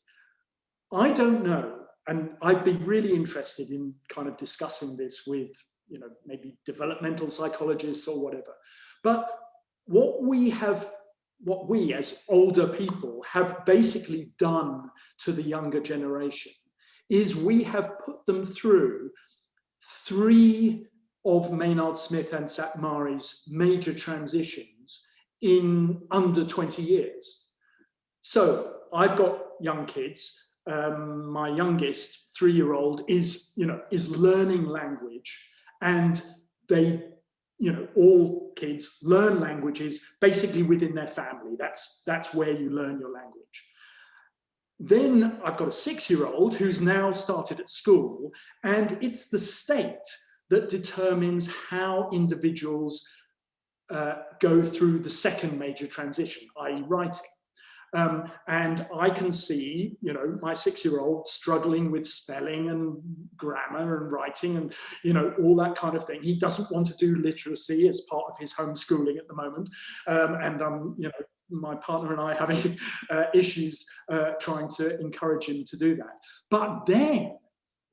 I don't know, and I'd be really interested in kind of discussing this with, you know, maybe developmental psychologists or whatever. But what we have what we as older people have basically done to the younger generation is we have put them through 3 of Maynard Smith and Szathmary's major transitions in under 20 years. So I've got young kids. My youngest 3-year-old is learning language, and they, all kids learn languages basically within their family. That's where you learn your language. Then I've got a 6-year-old who's now started at school, and it's the state that determines how individuals go through the second major transition, i.e. writing. And I can see, my 6-year-old struggling with spelling and grammar and writing and, all that kind of thing. He doesn't want to do literacy as part of his homeschooling at the moment. And my partner and I having issues trying to encourage him to do that. But then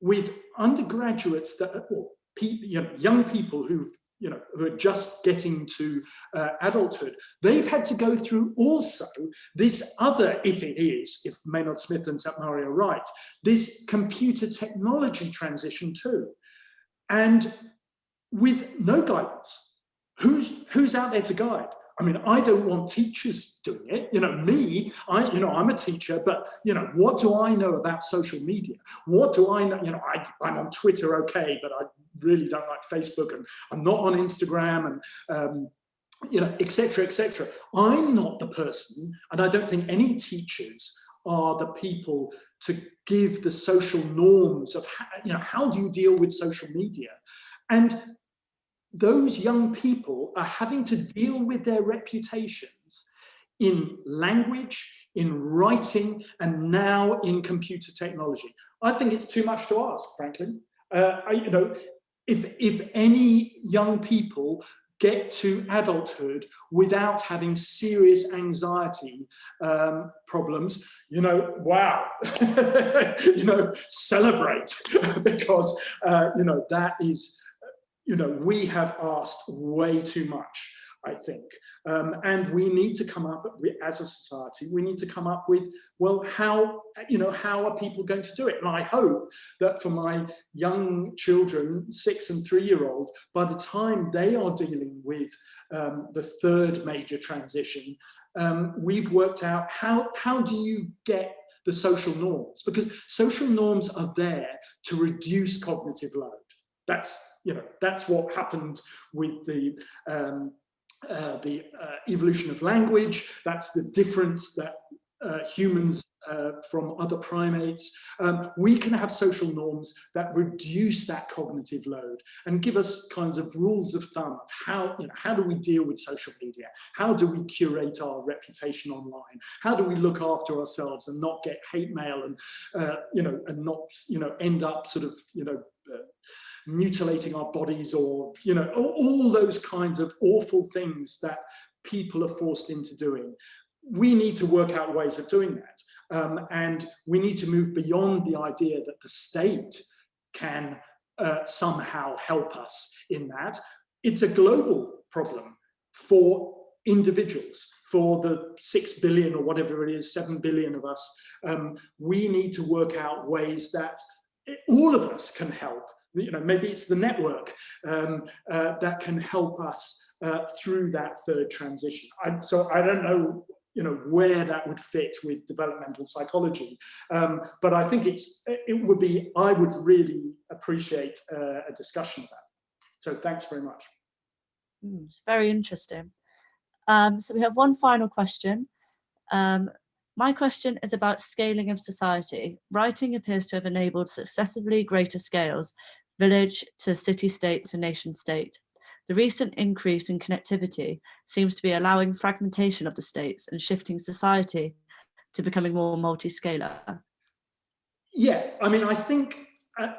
with undergraduates or young people who are just getting to adulthood, they've had to go through also this other, if Maynard Smith and Szathmary are right, this computer technology transition too. And with no guidance, who's out there to guide? I mean, I don't want teachers doing it. I'm a teacher, but, what do I know about social media? What do I know? I'm on Twitter, okay, but I really don't like Facebook, and I'm not on Instagram, and, et cetera, et cetera. I'm not the person, and I don't think any teachers are the people to give the social norms of, how do you deal with social media? And those young people are having to deal with their reputations in language, in writing, and now in computer technology. I think it's too much to ask, frankly. If any young people get to adulthood without having serious anxiety problems, wow, celebrate, because, that is, we have asked way too much, I think. And we need to come up, as a society, we need to come up with, well, how are people going to do it? And I hope that for my young children, 6- and 3-year-old, by the time they are dealing with the third major transition, we've worked out how do you get the social norms? Because social norms are there to reduce cognitive load. That's what happened with the evolution of language. That's the difference that humans from other primates. We can have social norms that reduce that cognitive load and give us kinds of rules of thumb of how do we deal with social media? How do we curate our reputation online? How do we look after ourselves and not get hate mail and and not end up sort of mutilating our bodies, or all those kinds of awful things that people are forced into doing. We need to work out ways of doing that, and we need to move beyond the idea that the state can somehow help us in that. It's a global problem for individuals, for the 6 billion or whatever it is, 7 billion of us. We need to work out ways that all of us can help. Maybe it's the network that can help us through that third transition. So I don't know, where that would fit with developmental psychology, but I think I would really appreciate a discussion of that. So thanks very much. It's very interesting. So we have one final question. My question is about scaling of society. Writing appears to have enabled successively greater scales, village to city-state to nation-state. The recent increase in connectivity seems to be allowing fragmentation of the states and shifting society to becoming more multi-scalar. Yeah, I mean, I think the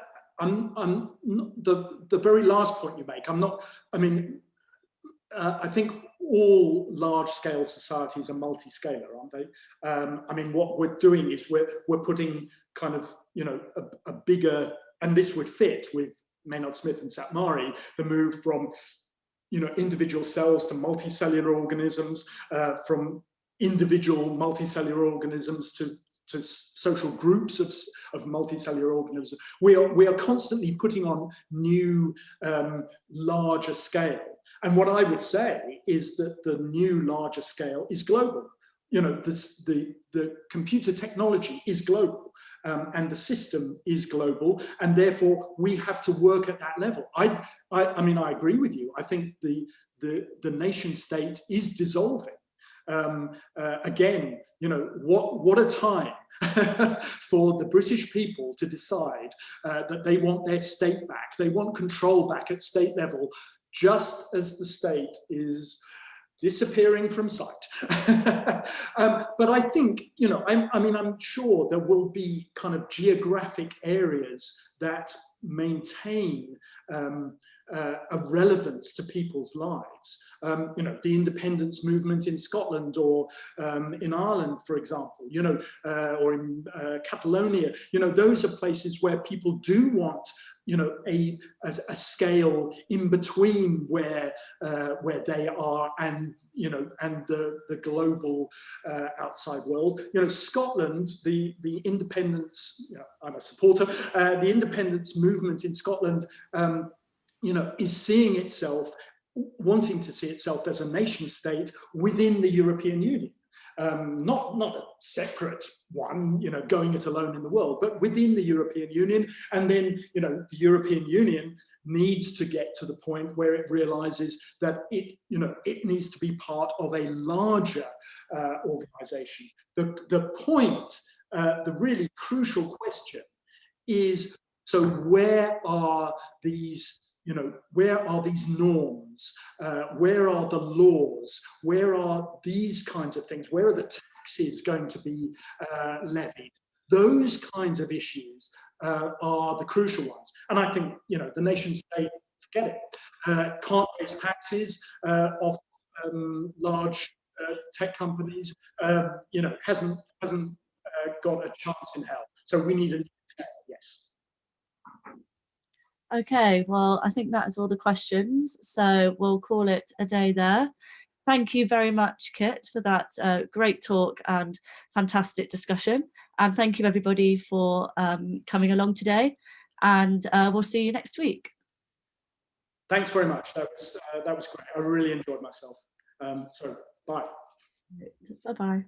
very last point you make, I think all large-scale societies are multi-scalar, aren't they? I mean, what we're doing is we're putting kind of, a bigger, and this would fit with Maynard Smith and Szathmary, the move from, individual cells to multicellular organisms, from individual multicellular organisms to social groups of multicellular organisms. We are constantly putting on new, larger scale. And what I would say is that the new larger scale is global. You know, the computer technology is global, and the system is global, and therefore we have to work at that level. I mean, I agree with you. I think the nation state is dissolving. Again, you know, what a time for the British people to decide that they want their state back. They want control back at state level, just as the state is disappearing from sight. But I think, you know, I mean, I'm sure there will be kind of geographic areas that maintain a relevance to people's lives. You know, the independence movement in Scotland, or in Ireland, for example, you know, or in Catalonia, you know, those are places where people do want, you know, a scale in between where they are and, you know, and the global outside world. You know, Scotland, the independence, you know, I'm a supporter, the independence movement in Scotland, you know, is seeing itself, wanting to see itself as a nation state within the European Union. Not a separate one, you know, going it alone in the world, but within the European Union. And then, you know, the European Union needs to get to the point where it realizes that it, you know, it needs to be part of a larger organization. The point, the really crucial question is, so where are these, you know, where are these norms? Where are the laws? Where are these kinds of things? Where are the taxes going to be levied? Those kinds of issues are the crucial ones. And I think, you know, the nation state, forget it, can't raise taxes of large tech companies, you know, hasn't got a chance in hell. So we need a new scale, yes. Okay, well, I think that is all the questions, so we'll call it a day there. Thank you very much, Kit, for that great talk and fantastic discussion. And thank you, everybody, for coming along today. And we'll see you next week. Thanks very much. That was great. I really enjoyed myself. So, bye. Bye-bye.